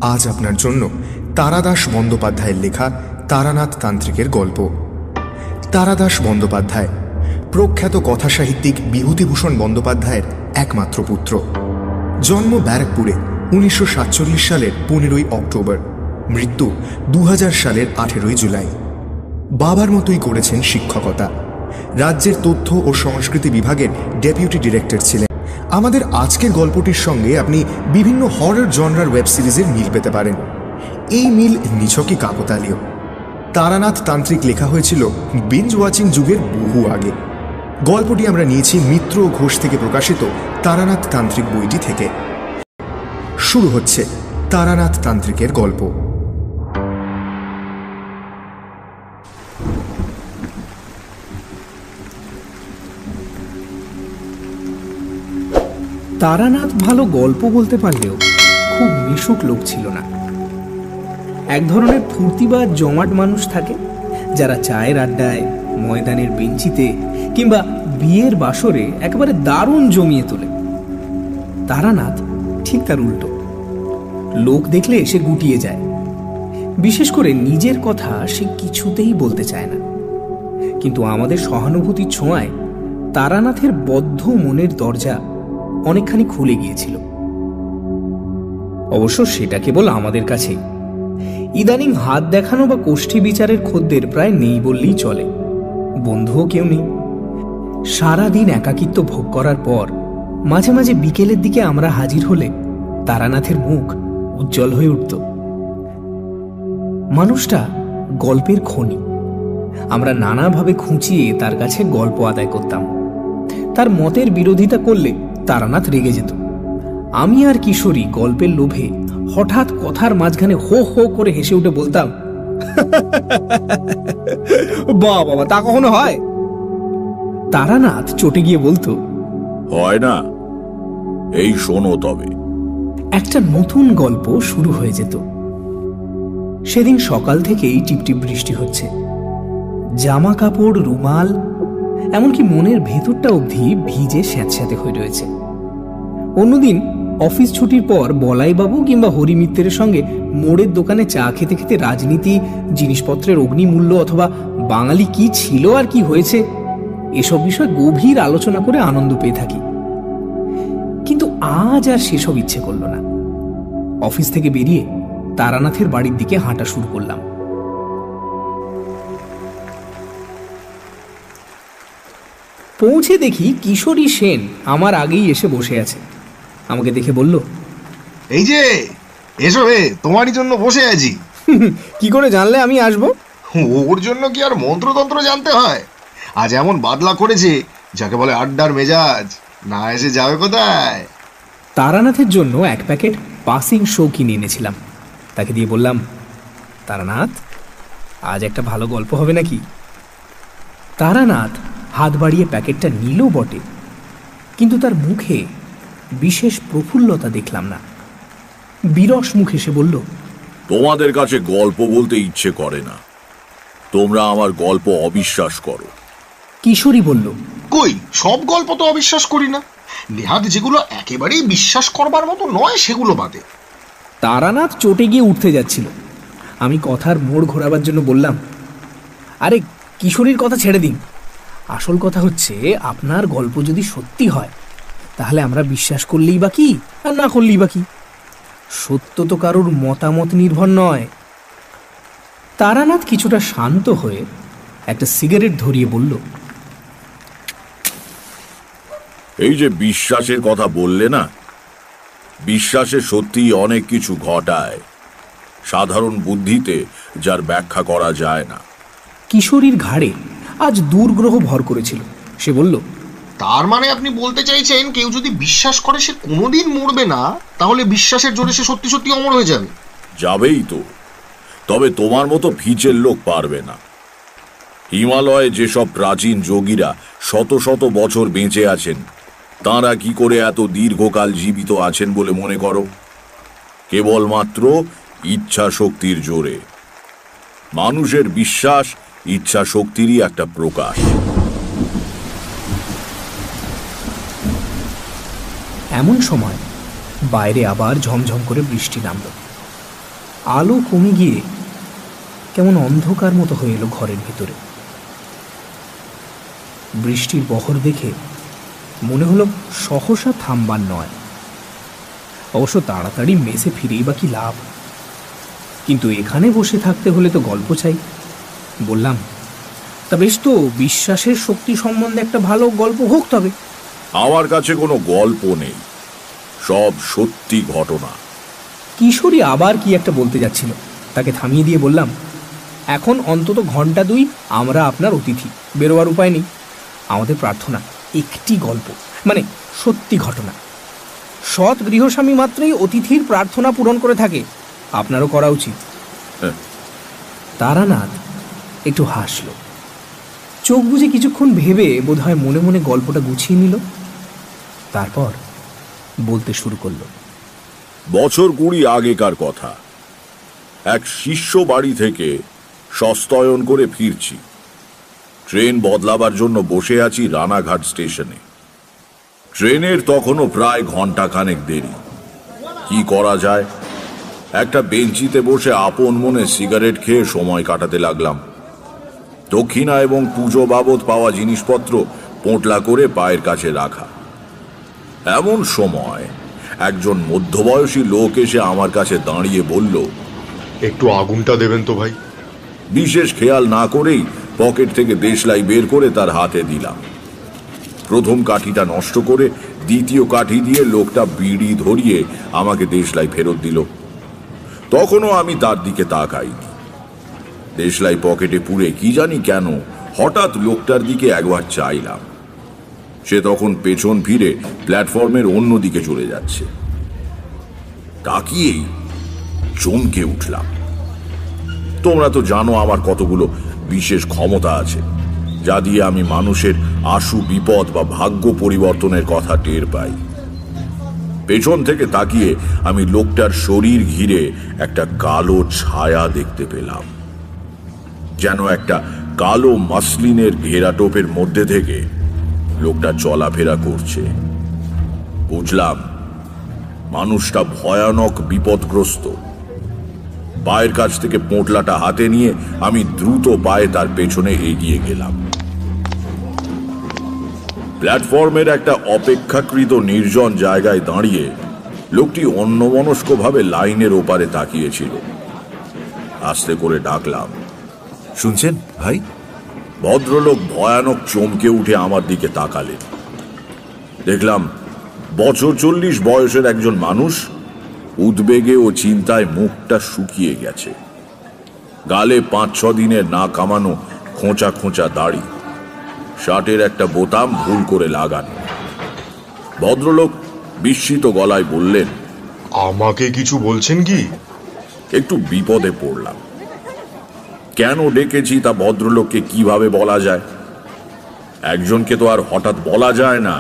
আজ আপনার জন্য তারাদাস বন্দ্যোপাধ্যায়ের লেখা তারানাথ তান্ত্রিকের গল্প। তারাদাস বন্দ্যোপাধ্যায় প্রখ্যাত কথাসাহিত্যিক বিভূতিভূষণ বন্দ্যোপাধ্যায়ের একমাত্র পুত্র। জন্ম ব্যারাকপুরে 1947 সালের 15ই অক্টোবর, মৃত্যু 2000 সালের 18ই জুলাই। বাবার মতোই করেছেন শিক্ষকতা। রাজ্যের তথ্য ও সংস্কৃতি বিভাগের ডেপুটি ডিরেক্টর ছিলেন। আমাদের আজকের গল্পটির সঙ্গে আপনি বিভিন্ন হরর জনরার ওয়েব সিরিজের মিল পেতে পারেন। এই মিল নিছকই কাকতালীয়। তারানাথ তান্ত্রিক লেখা হয়েছিল বিঞ্জ ওয়াচিং যুগের বহু আগে। গল্পটি আমরা নিয়েছি মিত্র ঘোষ থেকে প্রকাশিত তারানাথ তান্ত্রিক বইটি থেকে। শুরু হচ্ছে তারানাথ তান্ত্রিকের গল্প। তারানাথ ভালো গল্প বলতে পারলেও খুব মিশুক লোক ছিল না। এক ধরনের ফুর্তিবাজ জমাট মানুষ থাকে যারা চায়ের আড্ডায়, ময়দানের বেঞ্চিতে কিংবা বিয়ের বাসরে একেবারে দারুণ জমিয়ে তোলে। তারানাথ ঠিক তার উল্টো। লোক দেখলে সে গুটিয়ে যায়। বিশেষ করে নিজের কথা সে কিছুতেই বলতে চায় না। কিন্তু আমাদের সহানুভূতির ছোঁয়ায় তারানাথের বদ্ধ মনের দরজা অনেকখানি খুলে গিয়েছিল। অবশ্য সেটা কেবল আমাদের কাছেই। ইদানিং হাত দেখানো বা কোষ্ঠী বিচারের খদ্দের প্রায় নেই বললেই চলে। বন্ধুও কেউ নেই। সারাদিন একাকিত্ব ভোগ করার পর মাঝে মাঝে বিকেলের দিকে আমরা হাজির হলে তারানাথের মুখ উজ্জ্বল হয়ে উঠত। মানুষটা গল্পের খনি। আমরা নানাভাবে খুঁচিয়ে তার কাছে গল্প আদায় করতাম। তার মতের বিরোধিতা করলে তারানাথ রেগে যেত। আমি আর কিশোরী গল্পের লোভে হঠাৎ কথার মাঝখানে হো হো করে হেসে উঠে বলতাম, বাহ বাবা, তা কখনো হয়? তারানাথ চটে গিয়ে বলতো, হয় না, এই শোনো তবে। একটা নতুন গল্প শুরু হয়ে যেত। সেদিন সকাল থেকেই টিপটিপ বৃষ্টি হচ্ছে। জামা কাপড়, রুমাল, এমনকি মনের ভেতরটা অবধি ভিজে স্যাঁতস্যাঁতে হয়ে রয়েছে। অন্যদিন অফিস ছুটির পর বলাইবাবু কিংবা হরিমিত্রের সঙ্গে মোড়ের দোকানে চা খেতে খেতে রাজনীতি, জিনিসপত্রের অগ্নিমূল্য অথবা বাঙালি কি ছিল আর কি হয়েছে এসব বিষয়ে গভীর আলোচনা করে আনন্দ পেয়ে থাকি। কিন্তু আজ আর সেসব ইচ্ছে করল না। অফিস থেকে বেরিয়ে তারানাথের বাড়ির দিকে হাঁটা শুরু করলাম। পৌঁছে দেখি কিশোরী সেন আমার আগেই এসে বসে আছে। আমাকে দেখে বলল, এই যে এসো রে, তোমারই জন্য বসে আছি। কি করে জানলে আমি আসবো? ওর জন্য কি আর মন্ত্রতন্ত্র জানতে হয়? আজ এমন বাদলা করেছে যাকে বলে আড্ডার মেজাজ, না এসে যাবে কোথায়? তারানাথের জন্য এক প্যাকেট পাসিং শো কিনে এনেছিলাম। তাকে দিয়ে বললাম, তারানাথ, আজ একটা ভালো গল্প হবে নাকি? তারানাথ হাত বাড়িয়ে প্যাকেটটা নিল বটে, কিন্তু তার মুখে বিশেষ প্রফুল্লতা দেখলাম না। বিরস মুখে সে বলল, তোমাদের কাছে গল্প বলতে ইচ্ছে করে না, তোমরা আমার গল্প অবিশ্বাস করো। কিশোরী বলল, কই, সব গল্প তো অবিশ্বাস করি না। নেহাত যেগুলো একেবারেই বিশ্বাস করবার মতো নয় সেগুলো বাদে। তারানাথ চটে গিয়ে উঠতে যাচ্ছিল। আমি কথার মোড় ঘোরাবার জন্য বললাম, আরে কিশোরীর কথা ছেড়ে দিন। আসল কথা হচ্ছে, আপনার গল্প যদি সত্যি হয় তাহলে আমরা বিশ্বাস করলেই বা কি, আর না করলেই বা কি। সত্য তো কারোর মতামত নির্ভর নয়। তারানাথ কিছুটা শান্ত হয়ে একটা সিগারেট ধরিয়ে বলল, এই যে বিশ্বাসের কথা বললে না, বিশ্বাসে সত্যি অনেক কিছু ঘটায়, সাধারণ বুদ্ধিতে যার ব্যাখ্যা করা যায় না। কিশোরীর ঘাড়ে আজ দুর্গ্রহ ভর করেছিল। সে বলল, তার মানে আপনি বলতে চাইছেন কেউ যদি বিশ্বাস করে সে কোনোদিন মরবে না, তাহলে বিশ্বাসের জোরে সে সত্যি সত্যি অমর হয়ে যাবে? যাবেই তো, তবে তোমার মতো ভিচের লোক পারবে না। হিমালয়ে যেসব প্রাচীন যোগীরা শত শত বছর বেঁচে আছেন, তাঁরা কি করে এত দীর্ঘকাল জীবিত আছেন বলে মনে করো? কেবলমাত্র ইচ্ছা শক্তির জোরে। মানুষের বিশ্বাস ইচ্ছা শক্তিরই একটা প্রকাশ। এমন সময় বাইরে আবার ঝমঝম করে বৃষ্টি নামল। আলো কমে গিয়ে কেমন অন্ধকার মতো হয়ে এলো ঘরের ভিতরে। বৃষ্টির বহর দেখে মনে হলো সহসা থামবার নয়। অবশ্য তাড়াতাড়ি মেসে ফিরেই বা কি লাভ, কিন্তু এখানে বসে থাকতে হলে তো গল্প চাই। বললাম, তা বেশ তো, বিশ্বাসের শক্তি সম্বন্ধে একটা ভালো গল্প হোক তবে। আমার কাছে কোনো গল্প নেই, সব সত্যি ঘটনা। কিশোরী আবার কি একটা বলতে যাচ্ছিল, তাকে থামিয়ে দিয়ে বললাম, এখন অন্তত ঘন্টা 2 আমরা আপনার অতিথি, বেরোবার উপায় নেই। আমাদের প্রার্থনা একটি গল্প, মানে সত্যি ঘটনা। সৎ গৃহস্বামী মাত্রই অতিথির প্রার্থনা পূরণ করে থাকে, আপনারও করা উচিত। তারানাথ একটু হাসল, চোখ বুজে কিছুক্ষণ ভেবে বোধহয় মনে মনে গল্পটা গুছিয়ে নিল। তারপর বলতে শুরু করল। বছর 20 আগেকার কথা। এক শিষ্য বাড়ি থেকে সস্তয়ন করে ফিরছি। ট্রেন বদলাবার জন্য বসে আছি রানাঘাট স্টেশনে। ট্রেনের তখনও প্রায় ঘন্টাখানেক দেরি। কি করা যায়, একটা বেঞ্চিতে বসে আপন মনে সিগারেট খেয়ে সময় কাটাতে লাগলাম। দক্ষিণা এবং পুজো বাবদ পাওয়া জিনিসপত্র পোঁটলা করে পায়ের কাছে রাখা। এমন সময় একজন মধ্যবয়সী লোক এসে আমার কাছে দাঁড়িয়ে বলল, একটু আগুনটা দেবেন তো ভাই। বিশেষ খেয়াল না করেই পকেট থেকে দেশলাই বের করে তার হাতে দিলাম। প্রথম কাঠিটা নষ্ট করে দ্বিতীয় কাঠি দিয়ে লোকটা বিড়ি ধরিয়ে আমাকে দেশলাই ফেরত দিল। তখনও আমি তার দিকে তাকাইনি। দেশলাই পকেটে পুরে কি জানি কেন হঠাৎ লোকটার দিকে একবার চাইলাম। সে তখন পেছন ফিরে প্ল্যাটফর্মের অন্য দিকে চলে যাচ্ছে। তাকিয়েই চমকে উঠলাম। তোমরা তো জানো আমার কতগুলো বিশেষ ক্ষমতা আছে, যা দিয়ে আমি মানুষের আশু বিপদ বা ভাগ্য পরিবর্তনের কথা টের পাই। পেছন থেকে তাকিয়ে আমি লোকটার শরীর ঘিরে একটা কালো ছায়া দেখতে পেলাম, যেন একটা কালো মাসলিনের ঘেরাটোপের মধ্যে থেকে লোকটা চলাফেরা করছে। বুঝলাম মানুষটা ভয়ানক বিপদগ্রস্ত। পায়ের কাছ থেকে পোঁটলাটা হাতে নিয়ে আমি দ্রুত পায়ে তার পেছনে এগিয়ে গেলাম। প্ল্যাটফর্মের একটা অপেক্ষাকৃত নির্জন জায়গায় দাঁড়িয়ে লোকটি অন্যমনস্কভাবে লাইনের ওপারে তাকিয়েছিল। আস্তে করে ডাকলাম, শুনছেন ভাই? ভদ্রলোক ভয়ানক চমকে উঠে আমার দিকে তাকালেন। দেখলাম বছর 40 বয়সের একজন মানুষ। উদ্বেগে ও চিন্তায় মুখটা শুকিয়ে গেছে। গালে 5-6 দিনের না কামানো খোঁচা খোঁচা দাড়ি, শার্টের একটা বোতাম ভুল করে লাগানো। ভদ্রলোক বিস্মিত গলায় বললেন, আমাকে কিছু বলছেন কি? একটু বিপদে পড়লাম। কেন ডেকেছি তা ভদ্রলোককে কিভাবে বলা যায়? একজনকে তো আর হঠাৎ বলা যায় না,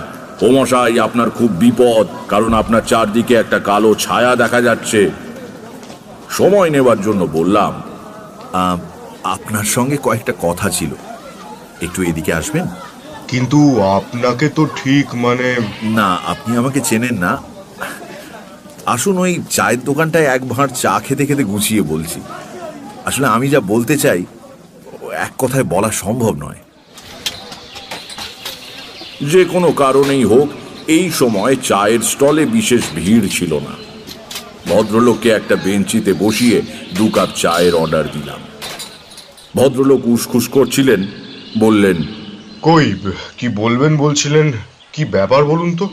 ও মশাই আপনার খুব বিপদ, কারণ আপনার চারদিকে একটা কালো ছায়া দেখা যাচ্ছে। সময় নেবার জন্য বললাম, আপনার সঙ্গে কয়েকটা কথা ছিল, একটু এদিকে আসবেন? কিন্তু আপনাকে তো ঠিক না, আপনি আমাকে চেনেন না। আসুন, ওই চায়ের দোকানটায় এক ভাঁড় চা খেতে খেতে গুছিয়ে বলছি। আসলে আমি যা বলতে চাই এক কথায় বলা সম্ভব নয়। যে কোনো কারণেই হোক এই সময় চায়ের স্টলে বিশেষ ভিড় ছিল না। ভদ্রলোককে একটা বেঞ্চিতে বসিয়ে 2 কাপ চায়ের অর্ডার দিলাম। ভদ্রলোক উসখুস করছিলেন, বললেন, কই কি বলবেন বলছিলেন, কি ব্যাপার বলুন তো?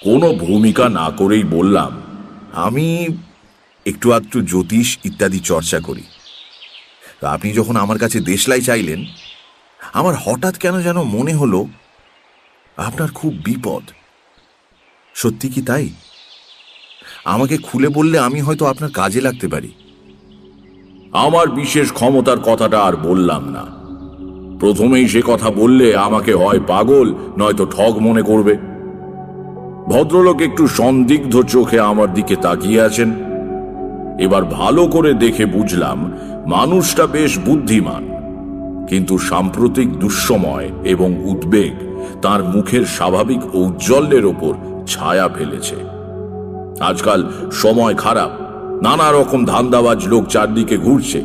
কোনো ভূমিকা না করেই বললাম, আমি একটু আধটু জ্যোতিষ ইত্যাদি চর্চা করি। আপনি যখন আমার কাছে দেশলাই চাইলেন, আমার হঠাৎ কেন যেন মনে হলো আপনার খুব বিপদ। সত্যি কি তাই? আমাকে খুলে বললে আমি হয়তো আপনার কাজে লাগতে পারি। আমার বিশেষ ক্ষমতার কথাটা আর বললাম না। প্রথমেই সে কথা বললে আমাকে হয় পাগল নয়তো ঠগ মনে করবে। ভদ্রলোক একটু সন্দিগ্ধ চোখে আমার দিকে তাকিয়ে আছেন। এবার ভালো করে দেখে বুঝলাম মানুষটা বেশ বুদ্ধিমান, কিন্তু সাম্প্রতিক দুঃসময় এবং উদ্বেগ তার মুখের স্বাভাবিক ঔজ্জ্বল্যের ওপর ছায়া ফেলেছে। আজকাল সময় খারাপ, নানা রকম ধান্দাবাজ লোক চারদিকে ঘুরছে।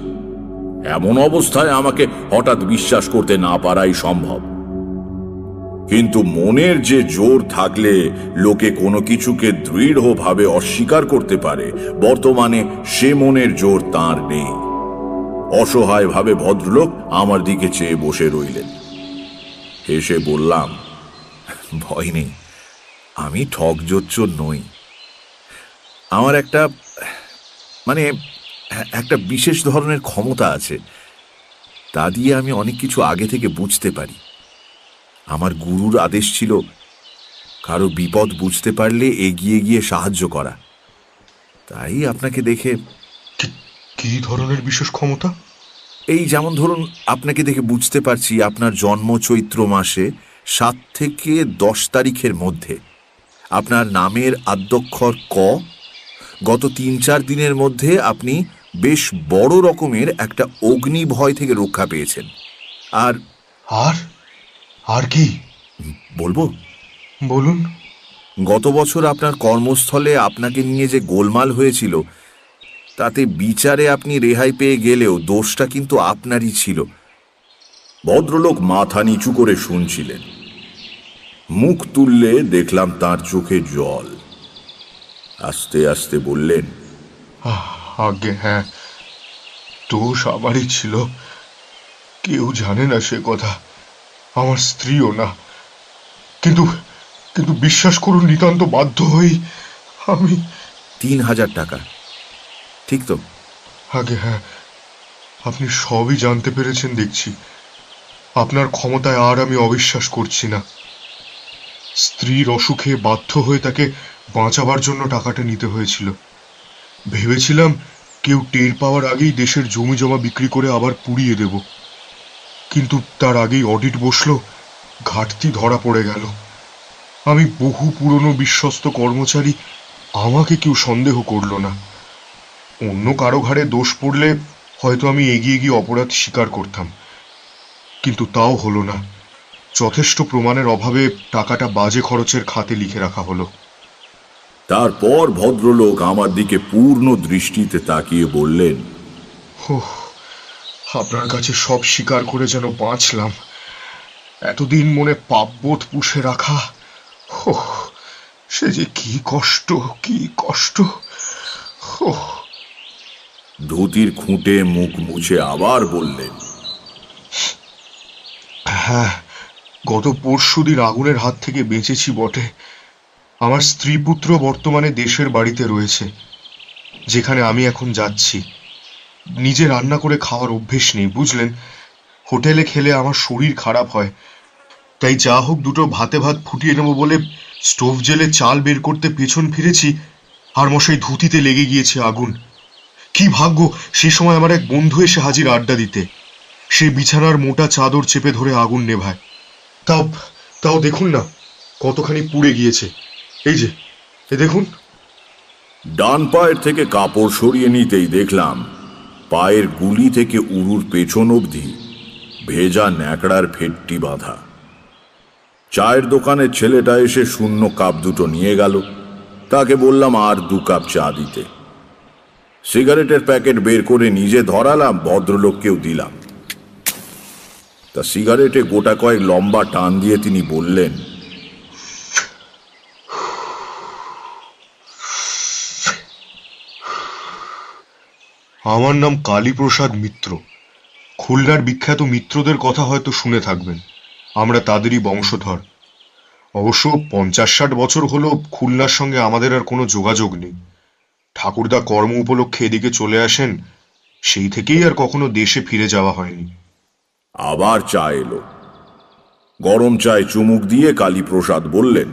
এমন অবস্থায় আমাকে হঠাৎ বিশ্বাস করতে না পারাই সম্ভব। কিন্তু মনের যে জোর থাকলে লোকে কোনো কিছুকে দৃঢ়ভাবে অস্বীকার করতে পারে, বর্তমানে সে মনের জোর তার নেই। অসহায়ভাবে ভদ্রলোক আমার দিকে চেয়ে বসে রইলেন। হেসে বললাম, ভয় নেই, আমি ঠকজোচ্চোর নই। আমার একটা বিশেষ ধরনের ক্ষমতা আছে, তা দিয়ে আমি অনেক কিছু আগে থেকে বুঝতে পারি। আমার গুরুর আদেশ ছিল কারো বিপদ বুঝতে পারলে এগিয়ে গিয়ে সাহায্য করা। তাই আপনাকে দেখে। কি ধরনের বিশেষ ক্ষমতা? এই যেমন ধরুন, আপনাকে দেখে বুঝতে পারছি আপনার জন্ম চৈত্র মাসে 7 থেকে 10 তারিখের মধ্যে। আপনার নামের আদ্যক্ষর ক। গত 3-4 দিনের মধ্যে আপনি বেশ বড় রকমের একটা অগ্নি ভয় থেকে রক্ষা পেয়েছেন। আর আর আর কি বলবো? বলুন। গত বছর আপনার কর্মস্থলে আপনাকে নিয়ে যে গোলমাল হয়েছিল, তাতে বিচারে আপনি রেহাই পেয়ে গেলেও দোষটা কিন্তু আপনারই ছিল। ভদ্রলোক মাথা নিচু করে শুনছিলেন। মুখ তুললে দেখলাম তার চোখে জল। আস্তে আস্তে বললেন, আগে হ্যাঁ, দোষ আমারই ছিল। কেউ জানে না সে কথা, আমার স্ত্রীও না। কিন্তু কিন্তু বিশ্বাস করুন, নিতান্ত বাধ্য হই আমি। 3000 টাকা, ঠিক তো? আগে হ্যাঁ, আপনি সবই জানতে পেরেছেন দেখছি। আপনার ক্ষমতায় আর আমি অবিশ্বাস করছি না। স্ত্রীর অসুখে বাধ্য হয়ে তাকে বাঁচাবার জন্য টাকাটা নিতে হয়েছিল। ভেবেছিলাম কেউ টের পাওয়ার আগেই দেশের জমি জমা বিক্রি করে আবার পুড়িয়ে দেব। কিন্তু তার আগেই অডিট বসলো, ঘাটতি ধরা পড়ে গেল। আমি বহু পুরনো বিশ্বস্ত কর্মচারী, আমাকে কেউ সন্দেহ করল না। অন্য কারো ঘাড়ে দোষ পড়লে হয়তো আমি এগিয়ে গিয়ে অপরাধ স্বীকার করতাম, কিন্তু তাও হলো না। যথেষ্ট প্রমাণের অভাবে টাকাটা বাজে খরচের খাতে লিখে রাখা হলো। তারপর ভদ্রলোক আমার দিকে পূর্ণ দৃষ্টিতে তাকিয়ে বললেন, আপনার কাছে সব স্বীকার করে যেন বাঁচলাম। এতদিন মনে পাপবোধ পুষে রাখা, সে যে কি কষ্ট, কি কষ্ট। ধুতির খুঁটে মুখ মুছে আবার বললেন, হ্যাঁ, গত পরশুদিন আগুনের হাত থেকে বেঁচেছি বটে। আমার স্ত্রী পুত্র বর্তমানে দেশের বাড়িতে রয়েছে, যেখানে আমি এখন যাচ্ছি। নিজে রান্না করে খাওয়ার অভ্যেস নেই, বুঝলেন। হোটেলে খেলে আমার শরীর খারাপ হয়, তাই যা হোক দুটো ভাতে ভাত ফুটিয়ে নেব বলে স্টোভ জেলে চাল বের করতে পেছন ফিরেছি, আর মশাই ধুতিতে লেগে গিয়েছে আগুন। কি ভাগ্য, সে সময় আমার এক বন্ধু এসে হাজির আড্ডা দিতে। সে বিছানার মোটা চাদর চেপে ধরে আগুন নেভায়। তাও দেখুন না কতখানি পুড়ে গিয়েছে। এই যে, এ দেখুন। ডান পায়ের থেকে কাপড় সরিয়ে নিতেই দেখলাম পায়ের গুলি থেকে উরুর পেছন অবধি ভেজা ন্যাকড়ার ফেটটি বাঁধা। চায়ের দোকানের ছেলেটা এসে শূন্য কাপ দুটো নিয়ে গেল। তাকে বললাম আর 2 কাপ চা দিতে। সিগারেটের প্যাকেট বের করে নিজে ধরালাম, ভদ্রলোককেও দিলাম। তা সিগারেটে গোটা কয়েক লম্বা টান দিয়ে তিনি বললেন, আমার নাম কালীপ্রসাদ মিত্র। খুলনার বিখ্যাত মিত্রদের কথা হয়তো শুনে থাকবেন, আমরা তাদেরই বংশধর। অবশ্য 50-60 বছর হলো খুলনার সঙ্গে আমাদের আর কোনো যোগাযোগ নেই। ঠাকুরদা কর্ম উপলক্ষে এদিকে চলে আসেন, সেই থেকেই আর কখনো দেশে ফিরে যাওয়া হয়নি। আবার চা এলো। গরম চায় চুমুক দিয়ে কালীপ্রসাদ বললেন,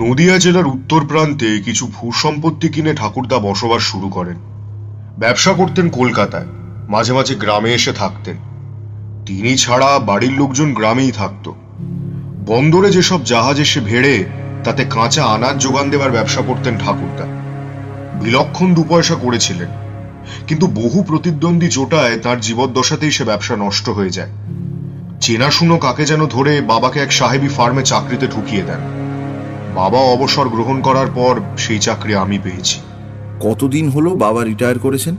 নদিয়া জেলার উত্তর প্রান্তে কিছু ভূসম্পত্তি কিনে ঠাকুরদা বসবাস শুরু করেন। ব্যবসা করতেন কলকাতায়, মাঝে মাঝে গ্রামে এসে থাকতেন। তিনি ছাড়া বাড়ির লোকজন গ্রামেই থাকত। বন্দরে যেসব জাহাজ এসে ভেড়ে তাতে কাঁচা আনাজ যোগান দেওয়ার ব্যবসা করতেন ঠাকুরদা। বিলক্ষণ 2 পয়সা করেছিলেন, কিন্তু বহু প্রতিদ্বন্দ্বী জোটায় তার জীবদ্দশাতেই সে ব্যবসা নষ্ট হয়ে যায়। চেনাশুনো কাকে যেন ধরে বাবাকে এক সাহেবী ফার্মে চাকরিতে ঢুকিয়ে দেন। বাবা অবসর গ্রহণ করার পর সেই চাকরি আমি পেয়েছি। কতদিন হলো বাবা রিটায়ার করেছেন?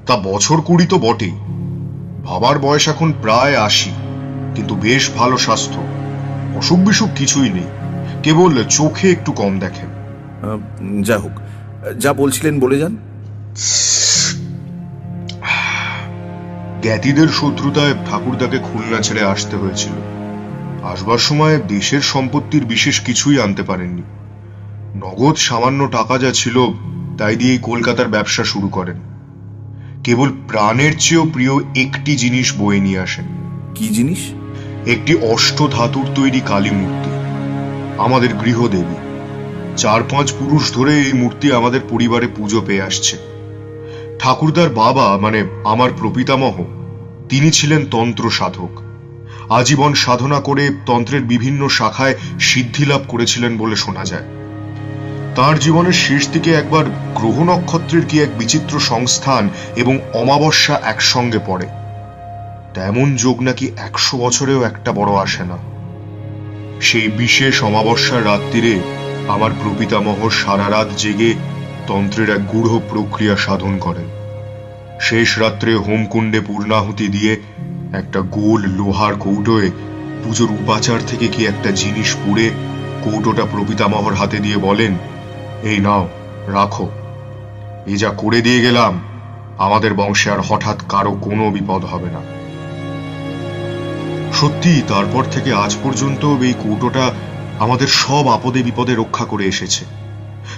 তা বছর 20 তো বটেই। বাবার বয়স এখন প্রায় 80, কিন্তু বেশ ভালো স্বাস্থ্য, অসুখ বিসুখ কিছুই নেই, কেবল চোখে একটু কম দেখেন। যা হোক, যা বলছিলেন বলে যান। জ্ঞাতিদের শত্রুতায় ঠাকুরদাকে খুলনা ছেড়ে আসতে হয়েছিল। আসবার সময় দেশের সম্পত্তির বিশেষ কিছুই আনতে পারেননি। নগদ সামান্য টাকা যা ছিল তাই দিয়েই কলকাতার ব্যবসা শুরু করেন। কেবল প্রাণের চেয়েও প্রিয় একটি জিনিস বয়ে নিয়ে আসেন। কি জিনিস? একটি অষ্ট ধাতুর তৈরি কালী মূর্তি, আমাদের গৃহদেবী। 4-5 পুরুষ ধরে এই মূর্তি আমাদের পরিবারে পুজো পেয়ে আসছে। ঠাকুরদার বাবা মানে আমার প্রপিতামহ, তিনি ছিলেন তন্ত্র সাধক। আজীবন সাধনা করে তন্ত্রের বিভিন্ন শাখায় সিদ্ধি লাভ করেছিলেন বলে শোনা যায়। তার জীবনের শেষ দিকে একবার গ্রহ নক্ষত্রের কি এক বিচিত্র সংস্থান এবং অমাবস্যা একসঙ্গে পড়ে। তেমন যোগ নাকি 100 বছরেও একটা বড় আসে না। সেই বিশেষ অমাবস্যার রাত্রিরে আমার প্রপিতামহ সারা রাত জেগে তন্ত্রের এক গূঢ় প্রক্রিয়া সাধন করেন। শেষ রাত্রে হোমকুণ্ডে পূর্ণাহুতি দিয়ে একটা গোল লোহার কৌটোয় পুজোর উপাচার থেকে কি একটা জিনিস পুড়ে কৌটোটা প্রপিতামহর হাতে দিয়ে বলেন, এই নাও, রাখো। এই যা করে দিয়ে গেলাম, আমাদের বংশে আর হঠাৎ কারো কোনো বিপদ হবে না। সত্যি তারপর থেকে আজ পর্যন্ত এই কৌটোটা আমাদের সব আপদে বিপদে রক্ষা করে এসেছে।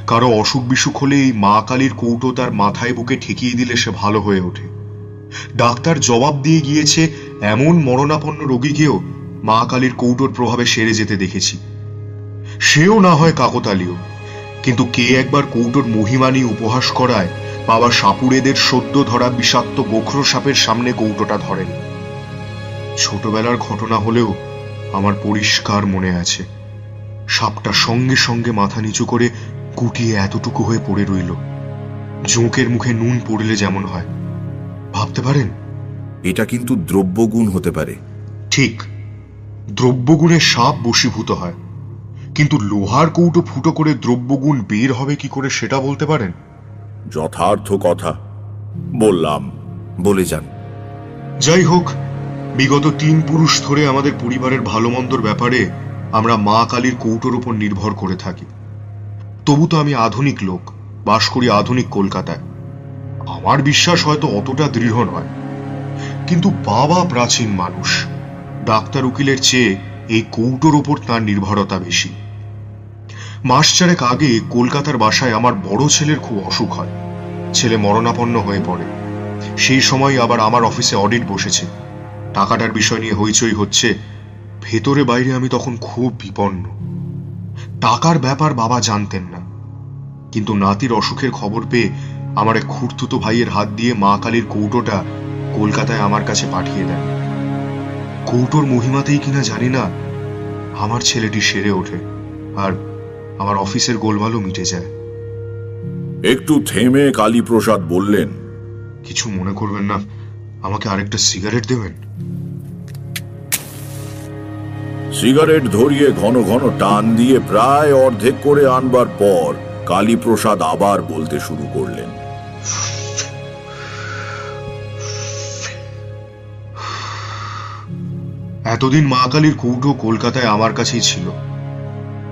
কারো অসুখ বিসুখ হলে এই মা কালীর কৌটো তার মাথায় বুকে ঠেকিয়ে দিলে সে ভালো হয়ে ওঠে। ডাক্তার জবাব দিয়ে গিয়েছে এমন মরণাপন্ন রোগীকেও মা কালীর কৌটোর প্রভাবে সেরে যেতে দেখেছি। সেও না হয় কাকতালীয়, কিন্তু কে একবার কৌটোর মহিমা নিয়ে উপহাস করায় বাবা সাপুড়েদের সদ্য ধরা বিষাক্ত গোখরো সাপের সামনে কৌটোটা ধরেন। ছোটবেলার ঘটনা হলেও আমার পরিষ্কার মনে আছে, সাপটা সঙ্গে সঙ্গে মাথা নিচু করে গুটিয়ে এতটুকু হয়ে পড়ে রইল, জোঁকের মুখে নুন পড়লে যেমন হয়। ভাবতে পারেন? এটা কিন্তু দ্রব্যগুণ হতে পারে। ঠিক, দ্রব্যগুণে সাপ বশীভূত হয়, কিন্তু লোহার কৌটো ফুটো করে দ্রব্যগুণ বের হবে কি করে সেটা বলতে পারেন? যথার্থ কথা বললাম, বলে যান। যাই হোক, বিগত 3 পুরুষ ধরে আমাদের পরিবারের ভালো মন্দর ব্যাপারে আমরা মা কালীর কৌটোর উপর নির্ভর করে থাকি। তবু তো আমি আধুনিক লোক, বাস করি আধুনিক কলকাতায়। আমার বিশ্বাস হয়তো অতটা দৃঢ় নয়, কিন্তু বাবা প্রাচীন মানুষ, ডাক্তার উকিলের চেয়ে এই কৌটোর উপর তার নির্ভরতা বেশি। মাস 4 আগে কলকাতার বাসায় আমার বড় ছেলের খুব অসুখ হয়। ছেলে মরণাপন্ন হয়ে পড়ে। সেই সময় আবার আমার অফিসে অডিট বসেছে, টাকাটার বিষয় নিয়ে হইচই হচ্ছে। ভেতরে বাইরে আমি তখন খুব বিপন্ন। টাকার ব্যাপার বাবা জানতেন না, কিন্তু নাতির অসুখের খবর পেয়ে আমার এক খুড়তুতো ভাইয়ের হাত দিয়ে মা কালীর কৌটোটা কলকাতায় আমার কাছে পাঠিয়ে দেন। কৌটোর মহিমাতেই কিনা জানি না আমার ছেলেটি সেরে ওঠে, আর আমার অফিসের গোলমালও মিটে যায়। একটু থেমে কালীপ্রসাদ বললেন, কিছু মনে করবেন না, আমাকে আরেকটা সিগারেট দেবেন? সিগারেট ধরিয়ে ঘন ঘন টান দিয়ে প্রায় অর্ধেক করে আনবার পর কালীপ্রসাদ আবার বলতে শুরু করলেন, এতদিন মা কালীর কৌটো কলকাতায় আমার কাছেই ছিল।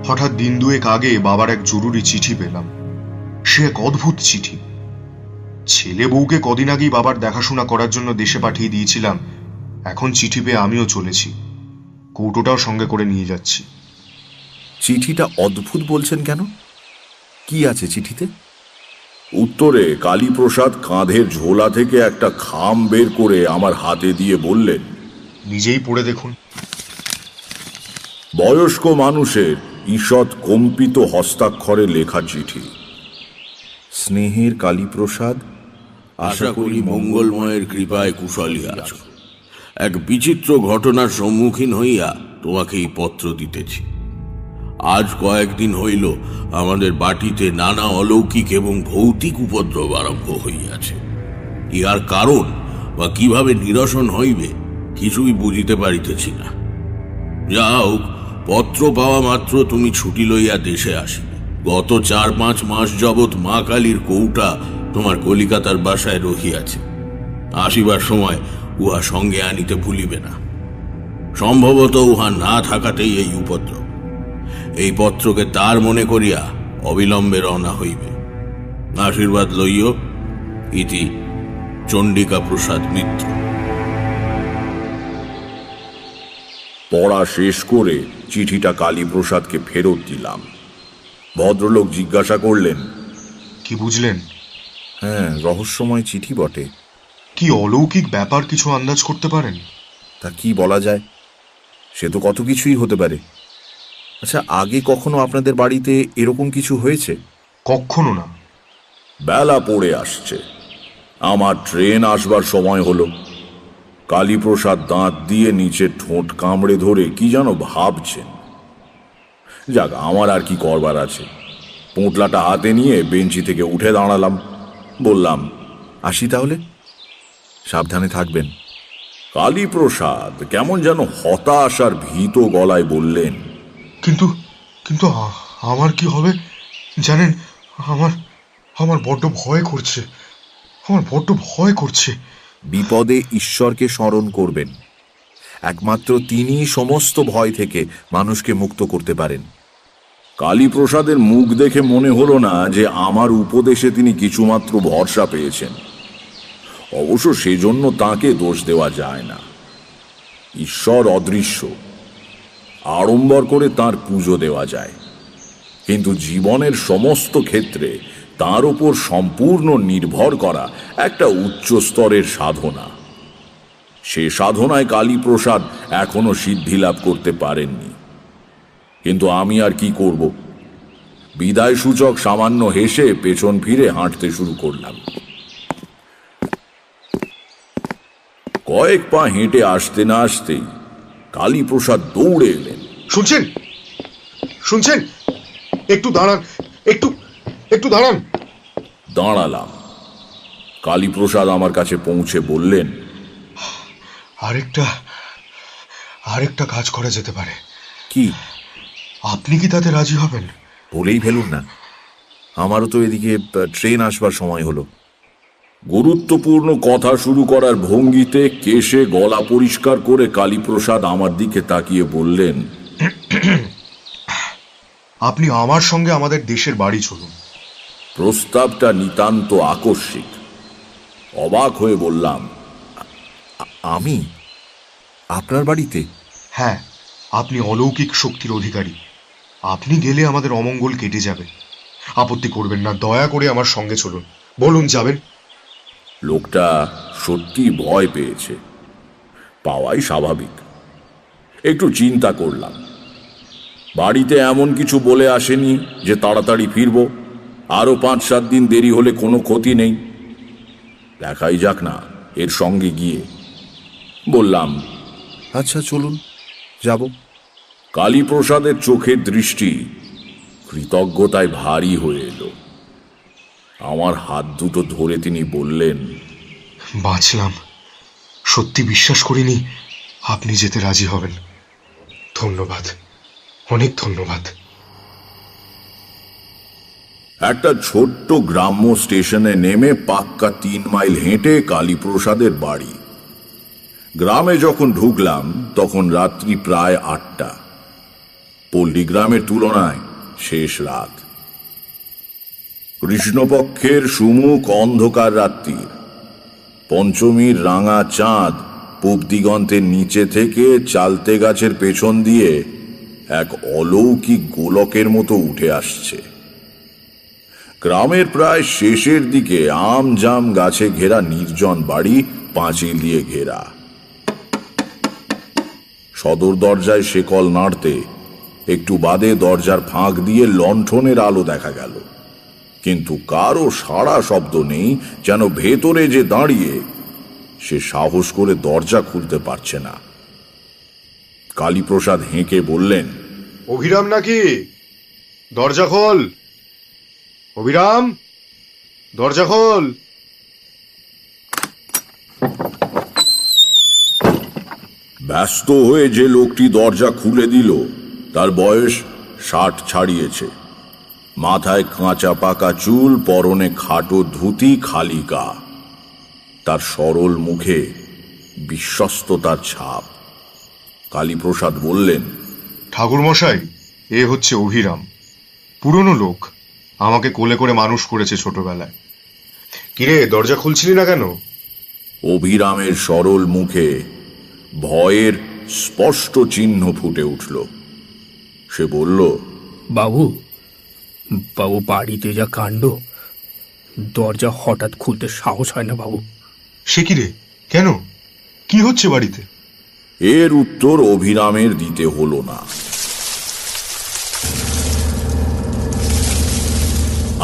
হঠাৎ দিন 2 আগে বাবার এক জরুরি চিঠি পেলাম। সে এক অদ্ভুত চিঠি। ছেলে বউকে কদিন আগেই বাবার দেখাশোনা করার জন্য দেশে পাঠিয়ে দিয়েছিলাম, এখন চিঠি পেয়ে আমিও চলেছি, কৌটোটাও সঙ্গে করে নিয়ে যাচ্ছি। চিঠিটা অদ্ভুত বলছেন কেন? কি আছে চিঠিতে? উত্তরে কালীপ্রসাদ কাঁধের ঝোলা থেকে একটা খাম বের করে আমার হাতে দিয়ে বললেন, নিজেই পড়ে দেখুন। বয়স্ক মানুষের ঈষৎ কম্পিত হস্তাক্ষরে লেখা চিঠি। স্নেহের কালীপ্রসাদ, আশা করি মঙ্গলময়ের কৃপায় কুশলী আছো। এক বিচিত্র ঘটনার সম্মুখীন হইয়া তোমাকে এই পত্র দিতেছি। আজ কয়েকদিন হইল আমাদের বাটিতে নানা অলৌকিক এবং ভৌতিক উপদ্রব আরম্ভ হইয়াছে। ইহার কারণ বা কিভাবে নিরসন হইবে কিছুই বুঝিতে পারিতেছি না। যা হোক, পত্র পাওয়া মাত্র তুমি ছুটি লইয়া দেশে আসিবে। গত 4-5 মাস যাবৎ মা কালীর কৌটা তোমার কলিকাতার বাসায় রহিয়াছে। আসিবার সময় উহা সঙ্গে আনিতে ভুলিবে না। সম্ভবত উহা না থাকাতেই এই উপদ্রব। এই পত্রকে তার মনে করিয়া অবিলম্বে রওনা হইবে। আশীর্বাদ লইও। ইতি চণ্ডিকা প্রসাদ মিত্র। পড়া শেষ করে চিঠিটা কালীপ্রসাদকে ফেরত দিলাম। ভদ্রলোক জিজ্ঞাসা করলেন, কি বুঝলেন? হ্যাঁ, রহস্যময় চিঠি বটে। কি অলৌকিক ব্যাপার কিছু আন্দাজ করতে পারেন? তা কি বলা যায়? সে তো কত কিছুই হতে পারে। আচ্ছা, আগে কখনো আপনাদের বাড়িতে এরকম কিছু হয়েছে? কখনো না। বেলা পড়ে আসছে, আমার ট্রেন আসবার সময় হলো। কালীপ্রসাদ দাঁত দিয়ে নিচে ঠোঁট কামড়ে ধরে কি যেন ভাবছেন। যাক, আমার আর কি করবার আছে। পোঁটলাটা হাতে নিয়ে বেঞ্চি থেকে উঠে দাঁড়ালাম। বললাম, আসি তাহলে, সাবধানে থাকবেন। কালীপ্রসাদ কেমন যেন হতাশ আর ভীত গলায় বললেন, কিন্তু কিন্তু আমার কি হবে জানেন? আমার বড্ড ভয় করছে। আমার বড্ড ভয় করছে। বিপদে ঈশ্বরকে স্মরণ করবেন। একমাত্র তিনি সমস্ত ভয় থেকে মানুষকে মুক্ত করতে পারেন। কালীপ্রসাদের মুখ দেখে মনে হলো না যে আমার উপদেশে তিনি কিছুমাত্র ভরসা পেয়েছেন। অবশ্য সেজন্য তাকে দোষ দেওয়া যায় না। ঈশ্বর অদৃশ্য, আড়ম্বর করে তাঁর পুজো দেওয়া যায়, কিন্তু জীবনের সমস্ত ক্ষেত্রে তার উপর সম্পূর্ণ নির্ভর করা একটা উচ্চ স্তরের সাধনা। সে সাধনায় কালীপ্রসাদ এখনো সিদ্ধি লাভ করতে পারেননি। কিন্তু আমি আর কি করব? বিদায় সূচক সামান্য হেসে পেছন ফিরে হাঁটতে শুরু করলাম। কয়েক পা হেঁটে আসতে না আসতেই কালীপ্রসাদ দৌড়ে এলেন। শুনছেন? শুনছেন? একটু দাঁড়ান, একটু দাঁড়ান। দাঁড়ালাম। কালীপ্রসাদ আমার কাছে পৌঁছে বললেন, আরেকটা কাজ করা যেতে পারে। কি? আপনি কি তাতে রাজি হবেন? বলেই ফেলুন না, আমারও তো এদিকে ট্রেন আসবার সময় হলো। গুরুত্বপূর্ণ কথা শুরু করার ভঙ্গিতে কেশে গলা পরিষ্কার করে কালীপ্রসাদ আমার দিকে তাকিয়ে বললেন, আপনি আমার সঙ্গে আমাদের দেশের বাড়ি চলুন। প্রস্তাবটা নিতান্ত আকস্মিক। অবাক হয়ে বললাম, আমি আপনার বাড়িতে? হ্যাঁ, আপনি অলৌকিক শক্তির অধিকারী। আপনি গেলে আমাদের অমঙ্গল কেটে যাবে। আপত্তি করবেন না, দয়া করে আমার সঙ্গে চলুন। বলুন, যাবেন? লোকটা সত্যি ভয় পেয়েছে, পাওয়াই স্বাভাবিক। একটু চিন্তা করলাম। বাড়িতে এমন কিছু বলে আসেনি যে তাড়াতাড়ি ফিরব। আরো 5-7 দিন দেরি হলে কোনো ক্ষতি নেই। দেখাই যাক না এর সঙ্গে গিয়ে। বললাম, আচ্ছা চলুন, যাব। কালীপ্রসাদের চোখের দৃষ্টি কৃতজ্ঞতায় ভারী হয়ে এলো। আমার হাত দুটো ধরে তিনি বললেন, বাঁচলাম। সত্যি বিশ্বাস করিনি আপনি যেতে রাজি হবেন। ধন্যবাদ, অনেক ধন্যবাদ। একটা ছোট্ট গ্রাম্য স্টেশনে নেমে পাক্কা 3 মাইল হেঁটে কালীপ্রসাদের বাড়ি। গ্রামে যখন ঢুকলাম তখন রাত্রি প্রায় 8টা। পল্লী গ্রামের তুলনায় শেষ রাত। কৃষ্ণপক্ষের সুমুখ অন্ধকার রাত্রির পঞ্চমীর রাঙা চাঁদ পূব দিগন্তের নিচে থেকে চালতে গাছের পেছন দিয়ে এক অলৌকিক গোলকের মতো উঠে আসছে। গ্রামের প্রায় শেষের দিকে আম জাম গাছে ঘেরা নির্জন বাড়ি, পাঁচিল দিয়ে ঘেরা। সদর দরজায় শেকল নাড়তে একটু বাদে দরজার ফাঁক দিয়ে লণ্ঠনের আলো দেখা গেল, কিন্তু কারো সাড়া শব্দ নেই। যেন ভেতরে যে দাঁড়িয়ে সে সাহস করে দরজা খুলতে পারছে না। কালীপ্রসাদ হেঁকে বললেন, অভিরাম নাকি? দরজা খোল। অভিরাম, দরজা খোল। ব্যস্ত হয়ে যে লোকটি দরজা খুলে দিল তার বয়স 60 ছাড়িয়েছে। মাথায় কাঁচা পাকা চুল, পরনে খাটো ধুতি, খালি গা। তার সরল মুখে বিশ্বস্ততার ছাপ। কালীপ্রসাদ বললেন, ঠাকুরমশাই, এ হচ্ছে অভিরাম, পুরনো লোক, আমাকে কোলে করে মানুষ করেছে ছোটবেলায়। কিরে, দরজা খুলছিলি না কেন? অভিরামের সরল মুখে ভয়ের স্পষ্ট চিহ্ন ফুটে উঠল। সে বলল, বাবু, বাড়িতে যা কাণ্ড, দরজা হঠাৎ খুলতে সাহস হয় না বাবু। সে কি রে, কেন, কি হচ্ছে বাড়িতে? এর উত্তর অভিরামের দিতে হলো না।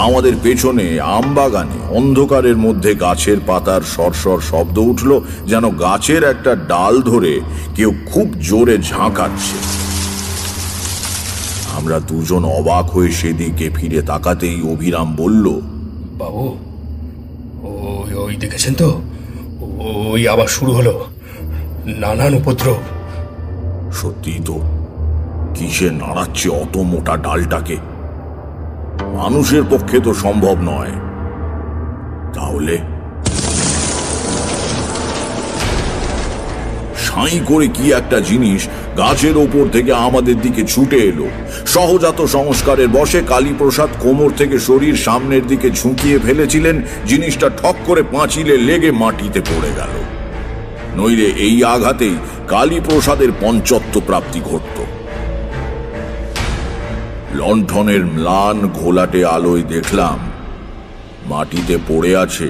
আমাদের পেছনে আমবাগানে অন্ধকারের মধ্যে গাছের পাতার সরসর শব্দ উঠল, যেন গাছের একটা ডাল ধরে কেউ খুব জোরে ঝাঁকাচ্ছে। আমরা দুজন অবাক হয়ে সেদিকে ফিরে তাকাতেই অভিরাম বলল, বাবু, ওই দেখেছেন তো, ওই আবার শুরু হলো নানান উপদ্রব। সত্যি তো, কিসে নাড়াচ্ছে অত মোটা ডালটাকে? মানুষের পক্ষে তো সম্ভব নয়। তাহলে সাই করে কি একটা জিনিস গাছের ওপর থেকে আমাদের দিকে ছুটে এলো। সহজাত সংস্কারের বশে কালীপ্রসাদ কোমর থেকে শরীর সামনের দিকে ঝুঁকিয়ে ফেলেছিলেন। জিনিসটা ঠক করে পাঁচিলে লেগে মাটিতে পড়ে গেল। নইলে এই আঘাতেই কালীপ্রসাদের পঞ্চত্ব প্রাপ্তি ঘটত। লণ্ঠনের ম্লান ঘোলাটে আলোয় দেখলাম মাটিতে পড়ে আছে